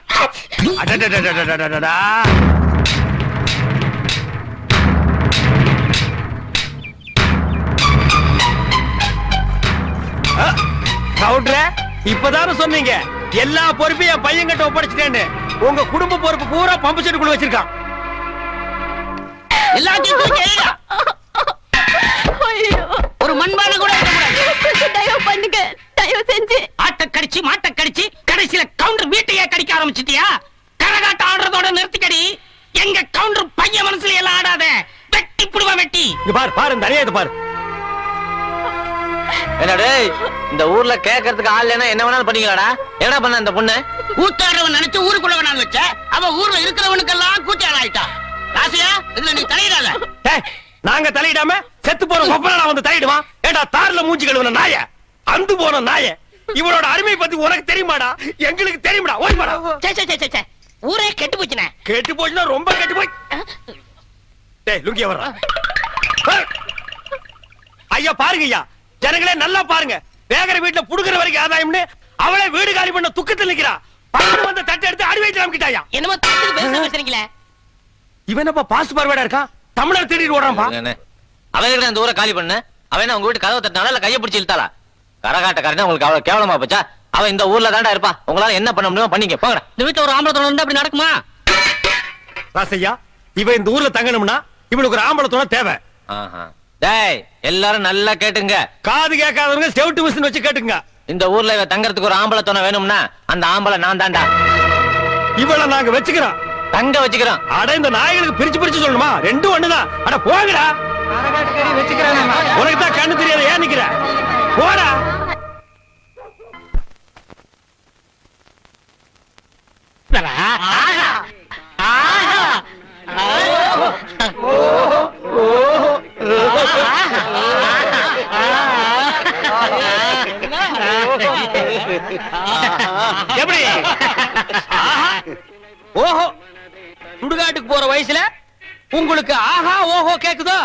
அடடடடடடடடா. கவுண்டர் இப்பதானே சொன்னீங்க எல்லா பொறுப்பையும் என் பையன் கிட்ட ஒப்படைச்சிட்டேன்னு. உங்க குடும்ப பொறுப்பு பூரா பம்பு செட்டுக்குள்ள வச்சிருக்கான். எல்லாத்தையும் ஒரு மண்பான கூட தயவு பண்ணுங்க, தயவு செஞ்சு. ஆட்ட கடிச்சு மாட்ட கடிச்சு கடைசியில கவுண்டர் வீட்டையே கடிக்க ஆரம்பிச்சிட்டியா? கரகாட்டம் ஆடுறதோட நிறுத்திக்கடி. எங்க கவுண்டர் பையன் மனசுல எல்லாம் ஆடாத. வெட்டி புடுவா வெட்டி. இங்க பார் பாரு நிறைய இது பாரு. என்னடே இந்த ஊர்ல கேட்கறதுக்கு ஆள் இல்லைன்னா என்ன வேணாலும் பண்ணீங்களாடா? என்ன பண்ண அந்த பொண்ணு? கூத்தாடுறவன் நினைச்சு ஊருக்குள்ள வேணாலும் வச்ச. அவ ஊர்ல இருக்கிறவனுக்கெல்லாம் கூத்தாட ஆயிட்டா. ராசியா இதுல நீ தலையிடாத. நாங்க தலையிடாம செத்து போற ஒப்பனா வந்து தலையிடுவான். ஏடா தார்ல மூஞ்சி கழுவுன நாய, அந்து போன நாய. இவனோட அருமை பத்தி உனக்கு தெரியுமாடா? எங்களுக்கு தெரியுமாடா? ஓடிமாடா. ஊரே கெட்டு போச்சுனே. கெட்டு போச்சுன்னா ரொம்ப கெட்டு போய். டேய் லுங்கிய வர்றா. ஐயா பாருங்க ஐயா, ஜனங்களே நல்லா பாருங்க. வேகர வீட்டுல புடுங்குற வரைக்கும் ஆதாயம்னு அவளே வீடு காலி பண்ண துக்கத்தில் நிக்கிறா. பக்கத்துல வந்து தட்டை எடுத்து அடி வைத்து அமைக்கிட்டாயா. என்னமோ பேசுறீங்களே. இவன் என்னப்பா பாஸ்ட் பார்வேடா இருக்கா? தமிழர் தேடிட்டு ஓடுறான்பா. அவன் அந்த ஊரை காலி பண்ண அவன் உங்க வீட்டு கதவை தட்டினால இல்ல கையை பிடிச்சி இழுத்தாளா? கரகாட்டக்காரன் உங்களுக்கு அவ்வளவு கேவலமா போச்சா? அவன் இந்த ஊர்ல தாண்டா இருப்பா. உங்களால என்ன பண்ண முடியுமோ பண்ணிக்க போங்க. இந்த வீட்டுல ஒரு ஆம்பளை துணை இருந்தா அப்படி நடக்குமா? ராசையா, இவன் இந்த ஊர்ல தங்கணும்னா இவனுக்கு ஒரு ஆம்பளை துணை தேவை. டேய் எல்லாரும் நல்லா கேட்டுங்க. காது கேட்காதவங்க செவிட்டு மிஷின் வச்சு கேட்டுங்க. இந்த ஊர்ல இவ தங்கறதுக்கு ஒரு ஆம்பளை துணை வேணும்னா அந்த ஆம்பளை நான் தாண்டா. இவள நாங்க வச்சுக்கிறோம், தங்க வச்சுக்கிறோம். அட இந்த நாய்களுக்கு பிரிச்சு பிரிச்சு சொல்லணுமா? ரெண்டும் ஒண்ணுதான். அட போங்கடா. உனக்கு தான் கண்ணு தெரியாத ஏன் நிக்கிற? போடா. எப்படி? ஓஹோ, சுடுகாட்டுக்கு போற வயசுல உங்களுக்கு ஆஹா ஓஹோ கேக்குதோ?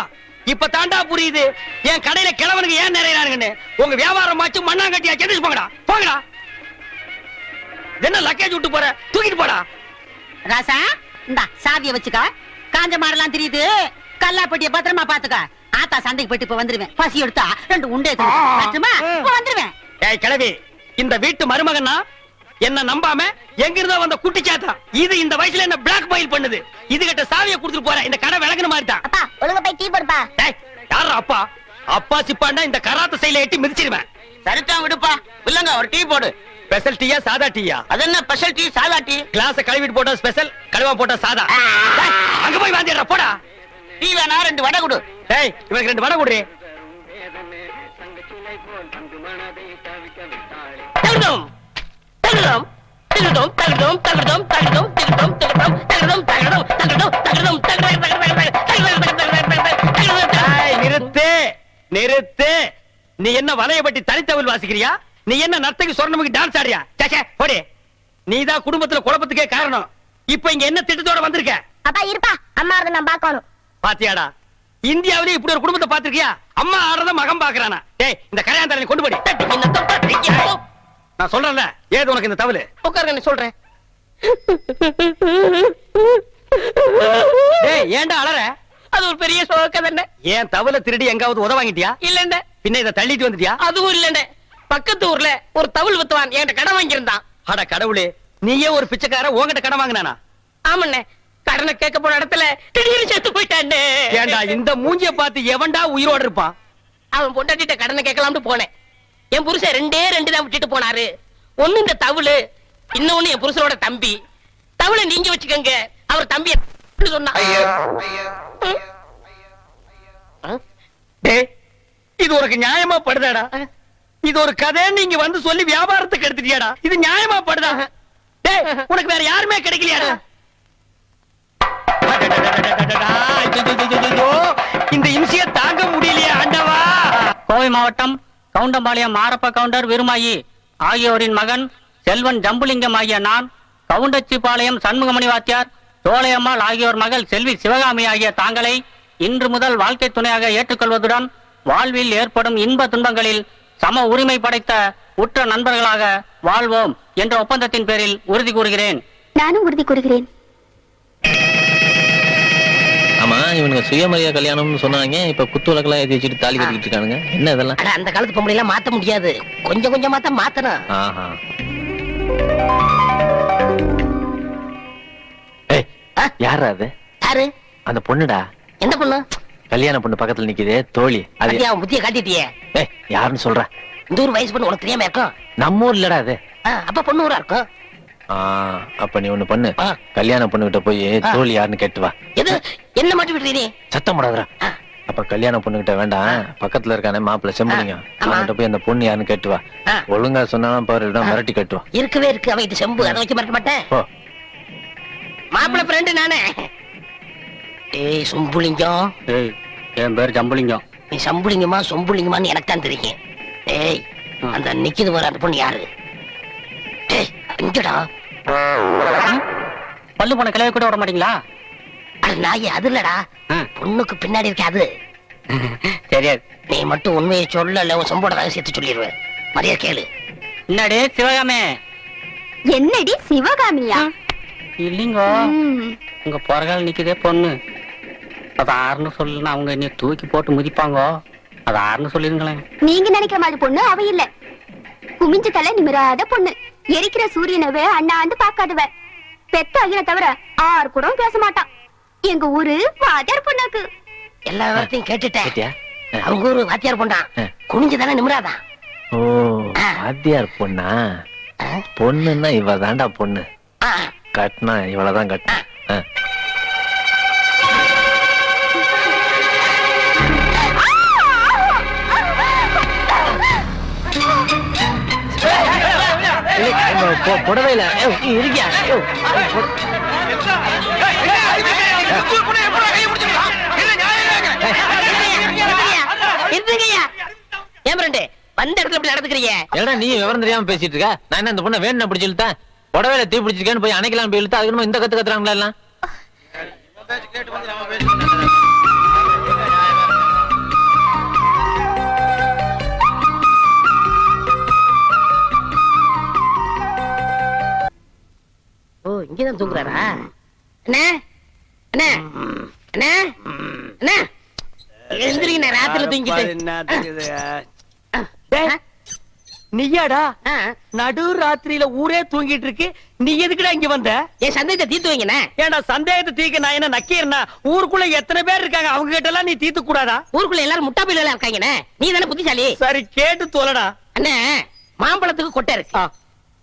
இப்ப தாண்டா புரியுது என் கடையில கிழவனுக்கு ஏன் நிறையறானுங்கன்னு. உங்க வியாபாரம் ஆச்சு மண்ணாங்கட்டியா சென்னைக்கு போங்கடா போங்கடா. என்ன லக்கேஜ் விட்டு போற? தூக்கிட்டு போடா. ராசா இந்தா சாவிய வச்சுக்க. காஞ்ச மாடெல்லாம் தெரியுது. கல்லாப்பட்டிய பத்திரமா பாத்துக்க. ஆத்தா சண்டைக்கு போயிட்டு இப்ப வந்துருவேன். பசி எடுத்தா 2 உண்டே வந்துருவேன். ஏய் கிழவி, இந்த வீட்டு மருமகன்னா என்ன நம்பாம எங்க இருந்தா வந்த குட்டி சாத்தா இது இந்த வயசுல என்ன பிளாக் மெயில் பண்ணுது. இது கிட்ட சாவியை கொடுத்துட்டு போற. இந்த கடை விளங்குன மாதிரி தான். அப்பா ஒழுங்கா போய் டீ போடுப்பா. டேய் யாரா அப்பா? அப்பா சிப்பாண்டா இந்த கராத்த சைல எட்டி மிதிச்சிருவேன். சரிதான் விடுப்பா. இல்லங்க ஒரு டீ போடு. ஸ்பெஷல் டீயா சாதா டீயா? அது என்ன ஸ்பெஷல் டீ சாதா டீ? கிளாஸ் கழுவிட்டு போட்டா ஸ்பெஷல், கழுவா போட்டா சாதா. டேய், அங்க போய் வாந்திடா போடா. டீ வேணா 2 வடை கொடு. டேய் இவனுக்கு 2 வடை குடுறே. தகுதம் தகுதம் தகுதம் தகுதம் தகுதம் தகுதம் தகுதம் தகுதம் தகுதம் தகுதம் தகுதம். நிறுத்து நிறுத்து. நீ என்ன வலையபட்டி தனித்தவள் வாசிக்கிறியா? நீ என்ன நர்த்தகி சொர்ணமுக்கு டான்ஸ் ஆடியா? சே போடி. நீதான் குடும்பத்துல குழப்பத்துக்கே காரணம். இப்ப இங்க என்ன திட்டத்தோட வந்திருக்க? அப்பா இருப்பா, அம்மா அதை நான் பார்க்கணும். பாத்தியாடா, இந்தியாவிலே இப்படி ஒரு குடும்பத்தை பாத்திருக்கியா? அம்மா ஆடுறத மகன் பாக்குறானா? டேய் இந்த கரையாந்தரனை கொண்டு போடி. நான் சொல்றேன்ல, ஏது உனக்கு இந்த தவளு? உட்காருங்க சொல்றேன். டேய் ஏன்டா அலற? அது ஒரு பெரிய சோக தானே. ஏன் தவளை திருடி எங்காவது உத வாங்கிட்டியா? இல்லண்ட. பின்ன இத தள்ளிட்டு வந்துட்டியா? அதுவும் இல்லண்ட. பக்கத்து ஊர்ல ஒரு தவுள் வித்துவான் என்கிட்ட கடன் வாங்கியிருந்தான். அட கடவுளே, நீயே ஒரு பிச்சைக்கார உன்கிட்ட கடன் வாங்கினானா? ஆமண்ணே, கடனை கேட்க போன இடத்துல திடீர்னு செத்து போயிட்டானே. ஏண்டா இந்த மூஞ்சிய பார்த்து எவன்டா உயிரோட இருப்பான்? அவன் பொண்டாட்டிட்ட கடனை கேட்கலாம்னு போனேன். என் புருஷன் 2 தான் விட்டுட்டு போனாரு. ஒண்ணு இந்த தவுளு, இன்னொன்னு என் புருஷனோட தம்பி. தவுளை நீங்க வச்சுக்கங்க, அவர் தம்பி சொன்னா. டேய் இது உனக்கு நியாயமா படுதாடா? இது ஒரு கதை நீங்க வந்து சொல்லி வியாபாரத்துக்கு எடுத்துட்டியாடா? இது நியாயமா படுதா? டேய் உனக்கு வேற யாருமே கிடைக்கலையாடா? இந்த இம்சிய தாங்க முடியலையா ஆண்டவா? கோவை மாவட்டம் கவுண்டம்பாளையம் மாரப்ப கவுண்டர் விருமாயி ஆகியோரின் மகன் செல்வன் ஜம்புலிங்கம் ஆகிய நான், கவுண்டச்சிபாளையம் சண்முகமணி வாத்தியார், சோலையம்மாள் ஆகியோர் மகள் செல்வி சிவகாமி ஆகிய தாங்களை இன்று முதல் வாழ்க்கை துணையாக ஏற்றுக்கொள்வதுடன் வாழ்வில் ஏற்படும் இன்ப துன்பங்களில் சம உரிமை படைத்த உற்ற நண்பர்களாக வாழ்வோம் என்ற ஒப்பந்தத்தின் பேரில் உறுதி கூறுகிறேன். நானும் உறுதி கூறுகிறேன். ஆமா இவனுக்கு சுயமரியாதை கல்யாணம்னு சொன்னாங்க. இப்ப குத்து விளக்கெல்லாம் ஏத்தி வச்சுட்டு தாலி கட்டிட்டு இருக்கானுங்க. என்ன இதெல்லாம்? அந்த காலத்து பொம்பளை எல்லாம் மாத்த முடியாது, கொஞ்சம் கொஞ்சமா தான் மாத்தணும். ஆஹா. யாரா அது? யாரு? அந்த பொண்ணுடா. எந்த பொண்ணு? கல்யாண பொண்ணு பக்கத்துல நிக்குதே தோழி. அது அவன் புத்திய காட்டிட்டியே. யாருன்னு சொல்ற? இந்த ஊர் வயசு பொண்ணு உனக்கு தெரியாம இருக்கும். நம்ம ஊர் இல்லடா அது. அப்ப பொண்ணு ஊரா இருக்கும். அப்ப நீ ஒண்ணு பண்ணு, கல்யாண பொண்ணு கிட்ட போய் தோழி யாருன்னு கேட்டு வா. எது என்ன மாட்டி விட்டுறீ? சத்தம் போடாதடா. அப்ப கல்யாண பொண்ணு கிட்ட வேண்டாம், பக்கத்துல இருக்கானே மாப்பிள்ள செம்புலிங்க, அவன்கிட்ட போய் அந்த பொண்ணு யாருன்னு கேட்டு வா. ஒழுங்கா சொன்னாலும் பாரு, மிரட்டி கட்டுவா. இருக்கவே இருக்கு அவன் செம்பு, அதை வச்சு மறக்க மாட்டேன். மாப்பிள்ள ஃப்ரெண்டு நானே. ஏய் சொம்புலிங்கம். ஏய் என் பேர் ஜம்புலிங்கம். நீ சம்புலிங்கமா சொம்புலிங்கமான்னு எனக்கு தான் தெரியும். ஏய் அந்த நிக்குது வர அந்த பொண்ணு யாரு? ஏய் இங்கடா. பல்லு போன கிளவி கூட விட மாட்டீங்களா? அது நாயே, அது இல்லடா, பொண்ணுக்கு பின்னாடி இருக்க அது. தெரியாது. நீ மட்டும் உண்மையை சொல்லல உன் சொம்போட ரகசியத்தை சொல்லிடுவேன். மரியாதை கேளு. என்னடே சிவகாமே? என்னடி சிவகாமியா? இல்லைங்கோ, உங்க பொறகால நிக்குதே பொண்ணு. அது ஆறுன்னு சொல்லணும், அவங்க என்ன தூக்கி போட்டு மிதிப்பாங்க. அது ஆறுன்னு சொல்லிருங்களேன். நீங்க நினைக்கிற மாதிரி பொண்ணு அவ இல்ல. குமிஞ்ச தலை நிமிராத பொண்ணு. எரிக்கிற சூரியனவே அண்ணாந்து பாக்காதவ. பெத்த ஐயனை தவிர ஆறு கூட பேச மாட்டான். எங்க ஊரு வாத்தியார் பொண்ணாக்கு. எல்லா விவரத்தையும் கேட்டுட்டேன். அவங்க ஊரு வாத்தியார் பொண்ணா, குனிஞ்சுதானே நிமிராதான். ஓ, வாத்தியார் பொண்ணா? பொண்ணுன்னா இவ தாண்டா பொண்ணு. கட்டினா இவளதான் கட்டினா. புடவையில இருக்கியா? ஏன் ஃப்ரெண்டு வந்த இடத்துல இப்படி நடந்துக்கிறீங்க? ஏடா நீ விவரம் தெரியாம பேசிட்டு இருக்க? நான் என்ன இந்த பொண்ணை வேணும் அப்படி சொல்லிட்டேன். புடவையில தீ பிடிச்சிருக்கேன்னு போய் அணைக்கலாம் போய் இழுத்தா அதுக்கு இந்த கத்து கத்துறாங்களா எல்லாம்? ஓ, இங்கதான் தூங்குறாரா? அண்ணே அண்ணே அண்ணே அண்ணே, எந்திரிங்க, ராத்திரில தூங்கிட்டு. நீயாடா நடு ராத்திரியில ஊரே தூங்கிட்டு இருக்கு, நீ எதுக்குடா இங்க வந்த? என் சந்தேகத்தை தீர்த்து வைங்கண்ணே. ஏன்டா சந்தேகத்தை தீர்க்க நான் என்ன நக்கீரனா? ஊருக்குள்ள எத்தனை பேர் இருக்காங்க, அவங்க கிட்ட எல்லாம் நீ தீர்த்து கூடாதா? ஊருக்குள்ள எல்லாரும் முட்டா பையில இருக்காங்கண்ணே. நீ தானே புத்திசாலி. சரி கேட்டு தோலடா. அண்ணே, மாம்பழத்துக்கு கொட்டை இருக்கு,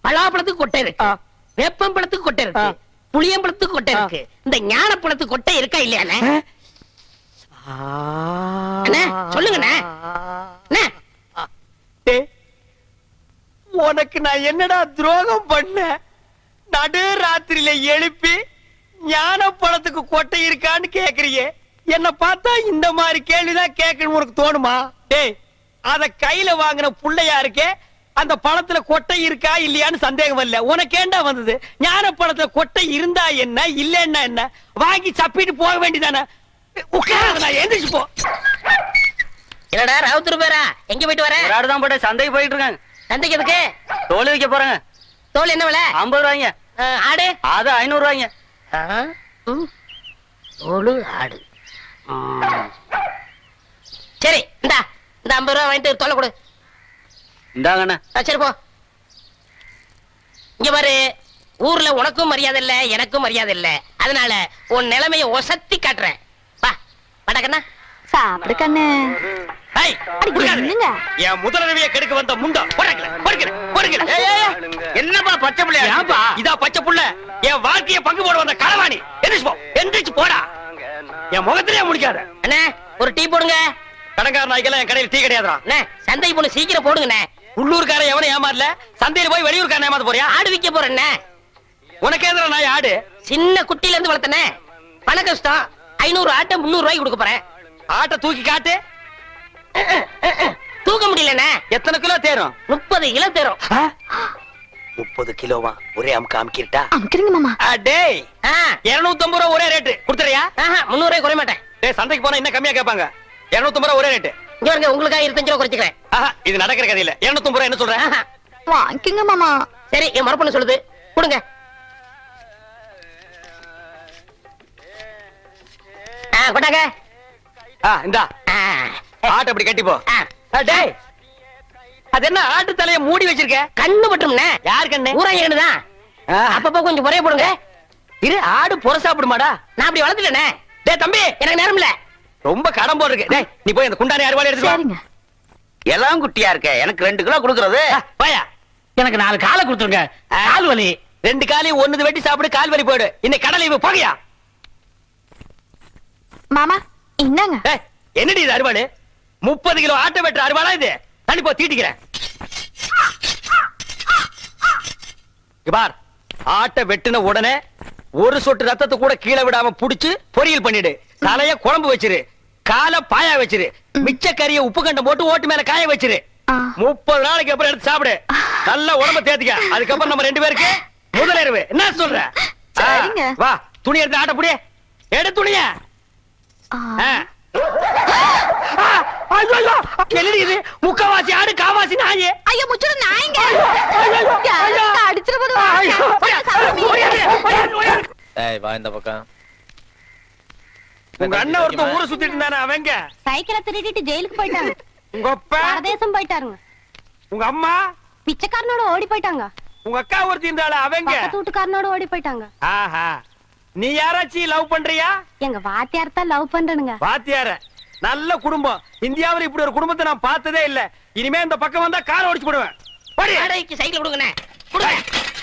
பலாப்பழத்துக்கு கொட்டை இருக்கு, வேப்பம்பழத்துக்கு கொட்டை இருக்கு, புளியம்பழத்துக்கு கொட்டை இருக்கு. இந்த ஞானப்பழத்துக்கு கொட்டை இருக்கா இல்லையாண்ணே? அண்ணே சொல்லுங்கண்ணே. உனக்கு நான் என்னடா துரோகம் பண்ண? நடு ராத்திரியில எழுப்பி ஞான பழத்துக்கு கொட்டை இருக்கான்னு கேக்குறீங்க. என்ன பார்த்தா இந்த மாதிரி கேள்விதான் கேட்கணும் உனக்கு தோணுமா? டேய், அத கையில வாங்கின புள்ளையா இருக்கே, அந்த பழத்துல கொட்டை இருக்கா இல்லையான்னு சந்தேகம் இல்ல. உனக்கு ஏண்டா வந்தது? ஞான பழத்துல கொட்டை இருந்தா என்ன, இல்லன்னா என்ன? வாங்கி சப்பிட்டு போக வேண்டியதானே. உட்கார, எந்திரிச்சு போ. என்னடா ராவுத்தர் பேரா? எங்க போயிட்டு வர? ஒரு ஆடுதான் போட்டு சந்தைக்கு போயிட்டு இருக்காங்க. சந்தைக்கு எதுக்கு? தோல் வைக்க போறாங்க. தோல் என்ன விலை? 50 ரூபாய்ங்க. ஆடு? அது 500 ரூபாய்ங்க. தோலு ஆடு. சரி, இந்தா இந்த 50 ரூபாய் வாங்கிட்டு தோலை கொடு. இந்தாங்கண்ணே. சரி போ. இங்க பாரு, ஊர்ல உனக்கும் மரியாதை இல்ல, எனக்கும் மரியாதை இல்ல. அதனால உன் நிலைமைய ஒசத்தி காட்டுறேன். வா வடக்கண்ணா. சாப்பிடு கண்ணு. என் முதலரவியை கெடுக்க வந்த முண்டா. என்னப்பா பச்சை பிள்ளையா? இதா பச்சை புள்ள. என் வாழ்க்கைய பங்கு போட வந்த களவாணி. எந்திரிச்சு போடா. என் முகத்திலே முடிக்காத. அண்ணே ஒரு டீ போடுங்க. கடங்கார நாய்க்கெல்லாம் என் கடையில் டீ கிடையாதுடா. அண்ணே சந்தைக்கு போன சீக்கிரம் போடுங்கண்ணே. உள்ளூர்கார எவனும் ஏமாறல. சந்தையில போய் வெளியூர்காரன் ஏமாத்த போறியா? ஆடு விக்க போறேண்ணே. உனக்கு எதிர நாய் ஆடு? சின்ன குட்டில இருந்து வளர்த்தனே. பண கஷ்டம். 500 ஆட்டை 300 ரூபாய்க்கு கொடுக்க போறேன். ஆட்டை தூக்கி காட்டு. தூக்க முடியலண்ணே. எத்தனை கிலோ தேரும்? 30 கிலோ தேரும். 30 கிலோவா? ஒரே அமுக்கு அமுக்கிட்டா? அமுக்குறீங்க மாமா. டேய், 250 ரூபா ஒரே ரேட்டு கொடுத்துறியா? 300 ரூபாய் குறைய மாட்டேன். டேய், சந்தைக்கு போனா இன்னும் கம்மியா கேட்பாங்க. 250 ரூபா ஒரே ரேட்டு. இங்க வருங்க, உங்களுக்காக 25 ரூபா குறைச்சுக்கிறேன். இது நடக்கிற கதையில 250 ரூபா என்ன சொல்றேன்? வாங்கிங்க மாமா. சரி, என் மரப்பண்ண சொல்லுது, கொடுங்க. கொண்டாங்க. இந்தா ஆட்டை அப்படி கட்டி போ. டேய், அது என்ன ஆட்டு தலைய மூடி வச்சிருக்க? கண்ணு பட்டும்ண்ணே. யார் கண்ணு? ஊராங்க கண்ணுதான். அப்பப்போ கொஞ்சம் குறைய போடுங்க. இரு, ஆடு புற சாப்பிடுமாடா? நான் அப்படி வளர்த்துட்டேனே. டேய் தம்பி, எனக்கு நேரம் இல்ல. ரொம்ப கடன் போடு இருக்கு. டேய், நீ போய் அந்த குண்டானி அறுவாளை எடுத்து வா. எல்லாம் குட்டியா இருக்க, எனக்கு 2 கிலோ கொடுக்கறது. வாயா. எனக்கு 4 காலை கொடுத்துருங்க. கால் வலி. 2 காலையும் ஒண்ணுது வெட்டி சாப்பிடு, கால் வலி போயிடு. இன்னைக்கு கடலை இவ போகையா? மாமா இந்தாங்க. என்னடி இது அறுவாடு? 30 கிலோ ஆட்டை வெட்டுற அறுவாடா இது? தள்ளி போ, தீட்டிக்கிறேன். பார், ஆட்டை வெட்டின உடனே ஒரு சொட்டு ரத்தத்தை கூட கீழே விடாம புடிச்சு பொரியல் பண்ணிடு. தலைய குழம்பு வச்சிரு, காலை பாயா வச்சிரு, மிச்ச கறிய உப்பு கண்டம் போட்டு ஓட்டு மேல காய வச்சிரு. 30 நாளைக்கு அப்புறம் எடுத்து சாப்பிடு. நல்ல உடம்ப தேத்திக்க. அதுக்கப்புறம் நம்ம 2 பேருக்கு முதலிரவு. என்ன சொல்ற? வா, துணி எடுத்து ஆட்ட புடியே. எடு துணிய. என்னடி இது முக்கவாசி ஆடு காவாசி நாயே ஐயோ முச்சுடு நாயங்க அடிச்சிட போது ஏய் வா இந்த பக்கம். உங்க அண்ணன் ஒருத்தன் ஊரை சுத்திட்டு இருந்தானே அவங்க சைக்கிளை திருடிட்டு ஜெயிலுக்கு போயிட்டாங்க. உங்க அப்பா பரதேசம் போயிட்டாருங்க. உங்க அம்மா பிச்சைக்காரனோட ஓடி போயிட்டாங்க. உங்க அக்கா ஒருத்தி இருந்தால அவங்க பக்கத்து வீட்டுக்காரனோட ஓடி போயிட்டாங்க. ஆஹா நீ யாராச்சும் லவ் பண்றியா? எங்க வாத்தியார் தான் லவ் பண்றனுங்க. வாத்தியார நல்ல குடும்பம். இந்தியாவுல இப்படி ஒரு குடும்பத்தை நான் பார்த்ததே இல்ல. இனிமே இந்த பக்கம் வந்தா காரை ஒடிச்சு போடுவேன். சைக்கிள் கொடுங்கண்ணே.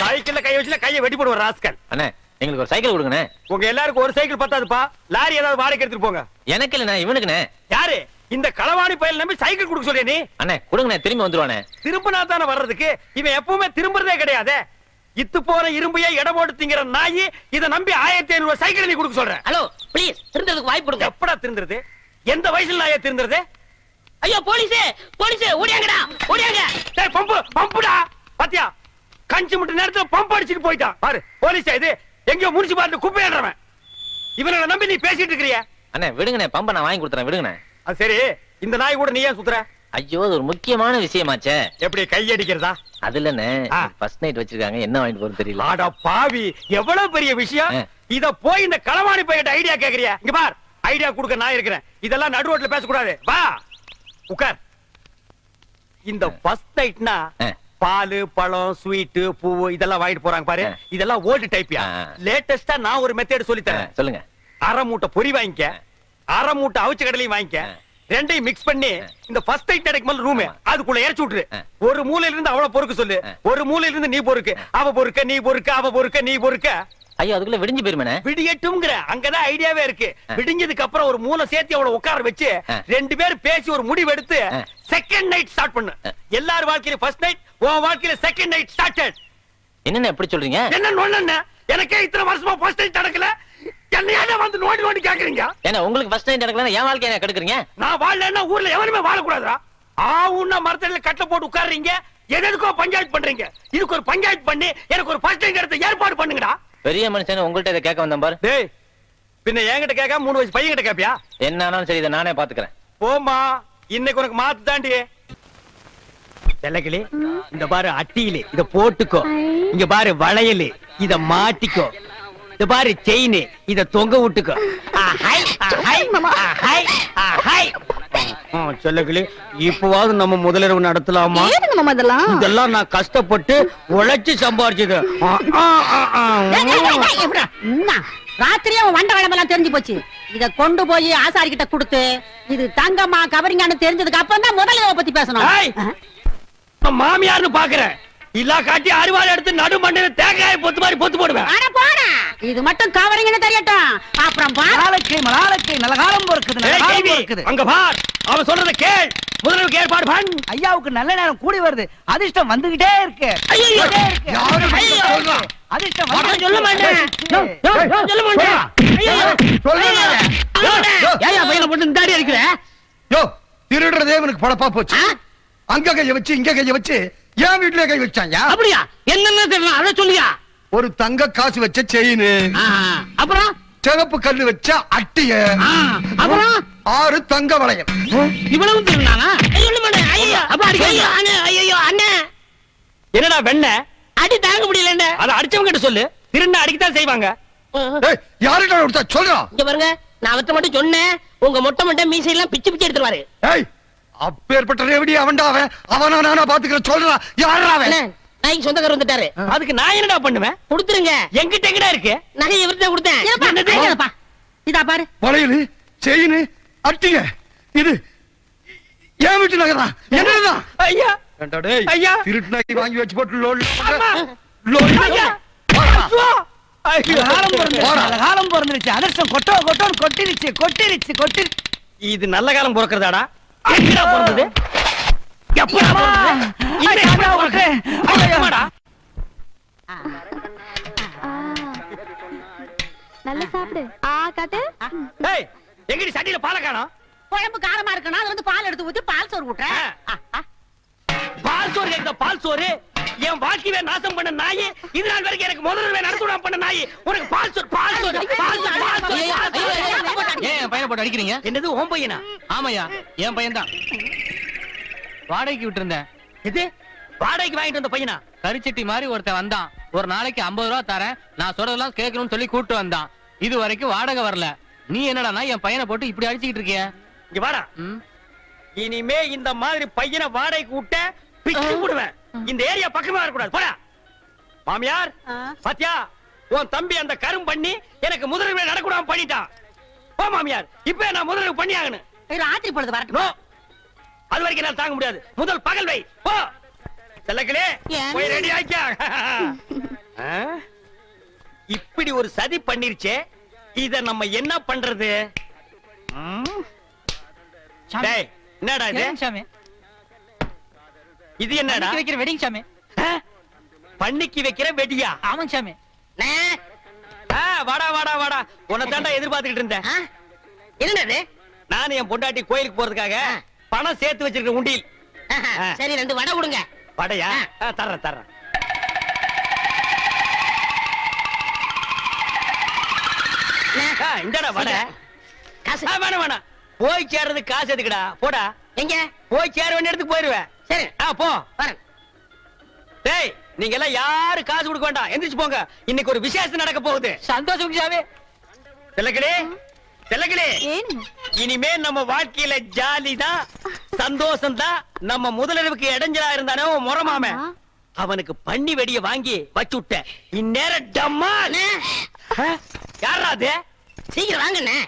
சைக்கிள்ல கை வச்சுல கையை வெட்டி போடுவேன் ராஸ்கல். அண்ணே எங்களுக்கு ஒரு சைக்கிள் கொடுங்கண்ணே. உங்க எல்லாருக்கும் ஒரு சைக்கிள் பத்தாதுப்பா. லாரி ஏதாவது வாடகை எடுத்துட்டு போங்க. எனக்கு இல்லண்ணே இவனுக்குண்ணே. யாரு இந்த களவாணி பயல் நம்பி சைக்கிள் கொடுக்க சொல்றியா நீ? அண்ணே கொடுங்கண்ணே திரும்பி வந்துருவானே. திரும்பினா தானே வர்றதுக்கு. இவன் எப்பவுமே திரும்புறதே கிடையாது. இத்து போற இரும்பையே எடை போட்டு திங்கிற நாயி இதை நம்பி 1500 சைக்கிள் நீ கொடுக்க சொல்ற. ஹலோ ப்ளீஸ் திருந்ததுக்கு வாய்ப்பு கொடுங்க. எப்படா திருந்துறது? எந்த வயசுல நாயே திருந்துறது? ஐயோ போலீஸ் போலீஸ் ஓடியாங்கடா ஓடியாங்க. டேய் பம்புடா. பாத்தியா கஞ்சி முட்டு நேரத்துல பம்ப் அடிச்சிட்டு போயிட்டான் பாரு. போலீஸ் இது எங்கயோ முனிசிபாலிட்டி குப்பையாடுறவன். இவனை நம்பி நீ பேசிட்டு இருக்கறியா? அண்ணே விடுங்கண்ணே பம்ப நான் வாங்கி கொடுத்துறேன் விடுங்கண்ணே. அது சரி இந்த நாய் கூட நீ ஏன் சுத்துற? ஐயோ அது ஒரு முக்கியமான விஷயமாச்சே. எப்படி கை அடிக்கிறதா? அது இல்லண்ணே ஃபர்ஸ்ட் நைட் வச்சிருக்காங்க என்ன வாங்கிட்டு போறது தெரியல. ஆடா பாவி எவ்வளவு பெரிய விஷயம். இத போய் இந்த களவாணி பையிட்ட ஐடியா கேக்குறியா? இங்க பார் ஐடியா கொடுக்க நான் இருக்கிறேன். இதெல்லாம் நடு ரோட்ல பேசக்கூடாது. வா உட்கார். இந்த ஃபர்ஸ்ட் நைட்னா பால் பழம் ஸ்வீட் பூ இதெல்லாம் வாங்கிட்டு போறாங்க பாரு. இதெல்லாம் ஓல்டு டைப்யா. லேட்டஸ்டா நான் ஒரு மெத்தட் சொல்லி தரேன். சொல்லுங்க. அரை மூட்டை பொரி வாங்கிக்க, அரை மூட்டை அவிச்ச கடலையும் வாங்கிக்க. ரெண்டையும் மிக்ஸ் பண்ணி இந்த ஃபர்ஸ்ட் நைட் நடக்கும் ரூம் அதுக்குள்ள இறச்சி விட்டுரு. ஒரு மூலையில இருந்து அவள பொறுக்க சொல்லு, ஒரு மூலையில இருந்து நீ பொறுக்கு. அவ பொறுக்க நீ பொறுக்க, அவ பொறுக்க நீ பொறுக்க. ஐயோ அதுக்குள்ள விடிஞ்சு போயிருமே. விடியட்டும்ங்கற அங்கதான் ஐடியாவே இருக்கு. விடிஞ்சதுக்கு அப்புறம் ஒரு மூளை சேர்த்து அவளை உட்கார வச்சு ரெண்டு பேரும் பேசி ஒரு முடிவு எடுத்து செகண்ட் நைட் ஸ்டார்ட் பண்ணு. எல்லார் வாழ்க்கையில ஃபர்ஸ்ட் நைட், உன் வாழ்க்கையில செகண்ட் நைட் ஸ்டார்டட். என்னென்ன எப்படி சொல்றீங்க? என்ன எனக்கே இத்தனை வருஷமா ஃபர்ஸ்ட் நைட் நடக்கல. என்னையால வந்து நோண்டி நோண்டி கேக்குறீங்க. ஏன்னா உங்களுக்கு ஃபர்ஸ்ட் நைட் நடக்கலன்னா என் வாழ்க்கைய என்ன கெடுக்குறீங்க? நான் வாழலன்னா ஊர்ல எவனுமே வாழக்கூடாதுடா. ஆவுன்னா மரத்தடியில கட்டை போட்டு உட்கார்றீங்க. எதுக்கோ பஞ்சாயத்து பண்றீங்க. இதுக்கு ஒரு பஞ்சாயத்து பண்ணி எனக்கு ஒரு ஃபர்ஸ்ட் நைட் எடுத்து ஏற்பாடு பண்ணுங்கடா. பெரிய மனுஷன் உங்கள்ட்ட இதை கேட்க வந்தேன் பாரு. டேய் பின்ன என்கிட்ட கேட்க 3 வயசு பையன் கிட்ட கேப்பியா? என்னாலும் சரி இதை நானே பாத்துக்கிறேன். போமா இன்னைக்கு உனக்கு மாத்து தாண்டி. செல்லக்கிளி இந்த பாரு அட்டியில இத போட்டுக்கோ. இங்க பாரு வளையல் இத மாட்டிக்கோ. இந்த பாரு செயின் இத தொங்க விட்டுக்கோ. செல்லக்கிளி இப்பவாவது நம்ம முதலிரவு நடத்தலாமா? இதெல்லாம் நான் கஷ்டப்பட்டு உழைச்சு சம்பாரிச்சது. ராத்திரியே வண்ட வேலைமெல்லாம் தெரிஞ்சு போச்சு. இத கொண்டு போய் ஆசாரி கிட்ட கொடுத்து இது தங்கம்மா கவரிங்கான்னு தெரிஞ்சதுக்கு அப்புறம் தான் முதலிரவை பத்தி பேசணும். மாமியார்னு பாக்குறேன். இல்லா காட்டி அறுவாள் எடுத்து நடு மண்டையில தேங்காய் பொத்து மாதிரி பொத்து போடுவேன். இது மட்டும் கவரிங்கன்னு தெரியட்டும். அப்புறம் மலாலக்கை நல்ல காலம் பொறுக்குது. அங்க பார் அவன் சொல்றத கேள். முதல்ல ஏற்பாடு பண். ஐயாவுக்கு நல்ல நேரம் கூடி வருது. அதிர்ஷ்டம் வந்துகிட்டே இருக்கு. அதிர்ஷ்டம் சொல்ல மாட்டேன். திருடுறதே இவனுக்கு பழப்பா போச்சு. அங்க கைய வச்சு இங்க கைய வச்சு என் வீட்டுல கை வச்சாங்க. அப்படியா? என்னன்னு தெரியல அத சொல்லியா? ஒரு தங்க காசு வச்ச செயின், அப்புறம் சிவப்பு கல்லு வச்ச அட்டிய, அப்புறம் 6 தங்க வளையம். இவ்வளவு திருநானா? சொல்ல மாட்டேன். ஐயோ அப்பா ஐயோ அண்ணே ஐயோ அண்ணே. என்னடா வெண்ண அடி தாங்க முடியல. அத அடிச்சவங்க கிட்ட சொல்லு. திருண்ண அடிக்கத்தான் செய்வாங்க. யாருடா கொடுத்தா சொல்றா. இங்க பாருங்க நான் அவர்ட்ட மட்டும் சொன்னேன். உங்க மொட்டை மொட்டை மீசை எல்லாம் பிச்சு பிச்சு எடுத்துருவாரு. ஏய் அப்பேற்பட்ட ரேவடி அவன்டா அவன். அவனா நானா பாத்துக்கிறேன் சொல்றா. யாரா அவன்? நாய்க்கு சொந்தக்காரர் வந்துட்டாரு. அதுக்கு நான் என்னடா பண்ணுவேன்? கொடுத்துருங்க. என்கிட்ட எங்கடா இருக்கு? நகை இவர்ட்ட கொடுத்தேன். இதா பாரு வளையல் செயின் அட்டிய இது ஏன் வீட்டு நகரா? என்னதான் ஐயா ஐயா திருட்டு நகை வாங்கி வச்சு போட்டு காலம் பிறந்துருச்சு. அதிர்ஷ்டம் கொட்டோன்னு கொட்டிருச்சு. இது நல்ல காலம் பிறக்கிறதாடா? எங்கடா பிறந்தது? எப்படா பிறந்தது? நல்லா சாப்பிடு. காட்டு. ஏய் எங்கடி சட்டியில பாலை காணோம்? குழம்பு காரமா இருக்குன்னா அது வந்து பால் எடுத்து ஊத்தி பால் சோறு ஊட்டுறேன். பால் சோறு கேக்குதா? பால் சோறு என் வாழ்க்கையை நாசம் பண்ண நாய். இது நாள் வரைக்கும் எனக்கு முதல்ல நடத்துடா பண்ண நாய். உனக்கு பால் சோறு. ஏன் என் பையனை போட்டு அடிக்கிறீங்க? என்னது உன் பையனா? ஆமாயா என் பையன் தான். வாடகைக்கு விட்டுருந்தேன். இது வாடகைக்கு வாங்கிட்டு வந்த பையனா? கரிச்சட்டி மாதிரி ஒருத்தன் வந்தான். ஒரு நாளைக்கு 50 ரூபா தரேன், நான் சொல்றதெல்லாம் கேட்கணும்னு சொல்லி கூட்டு வந்தான். இது வரைக்கும் வாடகை வரல. நீ என்னடானா என் பையனை போட்டு இப்படி அடிச்சுக்கிட்டு இருக்கிய? இங்க வாடா. இனிமே இந்த மாதிரி பையனை வாடகைக்கு விட்ட பிச்சு போடுவேன். இந்த ஏரியா பக்கமா வரக்கூடாது. போடா. மாமியார் பாத்தியா, உன் தம்பி அந்த கரும் பண்ணி எனக்கு முதலுக்கு நடக்கூடாம பண்ணிட்டான். போ மாமியார், இப்ப நான் முதலுக்கு பண்ணி ஆகணும். ராத்திரி பொழுது வரட்டும். அது வரைக்கும் என்னால தாங்க முடியாது. முதல் பகல் வை. போ செல்லக்கிளே, போய் ரெடி ஆக்கியா. இப்படி ஒரு சதி பண்ணிருச்சே, இத நம்ம என்ன பண்றது? டேய், என்னடா இது? இது என்னடா? வைக்கிற வெடிங் சாமி. பண்ணிக்கு வைக்கிற வெடியா? ஆமாங்க சாமி. வாடா வாடா வாடா, உன்னை தாண்டா எதிர்பார்த்துக்கிட்டு இருந்தேன். என்னது? நானும் என் பொண்டாட்டி கோயிலுக்கு போறதுக்காக பணம் சேர்த்து வச்சிருக்க உண்டியில். சரி, 2 வடை கொடுங்க. வடையா? தர்றேன் தர்றேன். இந்தடா வடை. காசு வேணாம் வேணாம், போய் சேர்றதுக்கு காசு எதுக்குடா? போடா. எங்க? போய் சேர வேண்டிய இடத்துக்கு போயிருவேன். சரி, போ. வரேன். டேய், நீங்க எல்லாம் யாரு காசு கொடுக்க வேண்டாம், எந்திரிச்சு போங்க. இன்னைக்கு ஒரு விசேஷம் நடக்க போகுது. சந்தோஷம் சாமி. செல்லக்கிளே, செல்லக்கிளே, இனிமே நம்ம வாழ்க்கையில ஜாலி தான், சந்தோஷம் தான். நம்ம முதலமைக்கு இடைஞ்சலா இருந்தானே முறமாம, அவனுக்கு பண்ணி வெடிய வாங்கி வச்சு விட்ட. இந்நேரம் டம்மா. யாரா அது? சீக்கிரம் வாங்கண்ணே.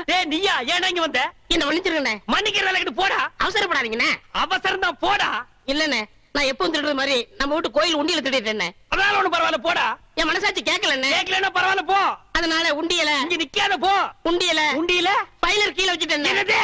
டேய், நீயா? ஏன் இங்க வந்த? என்ன மன்னிச்சிருங்கண்ணே. மன்னிக்கிற வேலைக்கு போடா. அவசரப்படாதீங்கண்ணே. அவசரம் தான், போடா. இல்லண்ணே, நான் எப்பவும் திருடுற மாதிரி நம்ம வீட்டு கோயில் உண்டியல திருடிட்டேன். அதனால ஒண்ணு பரவாயில்ல, போடா. என் மனசாட்சி கேட்கலண்ணே. கேட்கலன்னா பரவாயில்ல, போ. அதனால உண்டியல இங்க நிக்காத, போ. உண்டியல உண்டியல பைலர் கீழே வச்சுட்டேன். என்னது?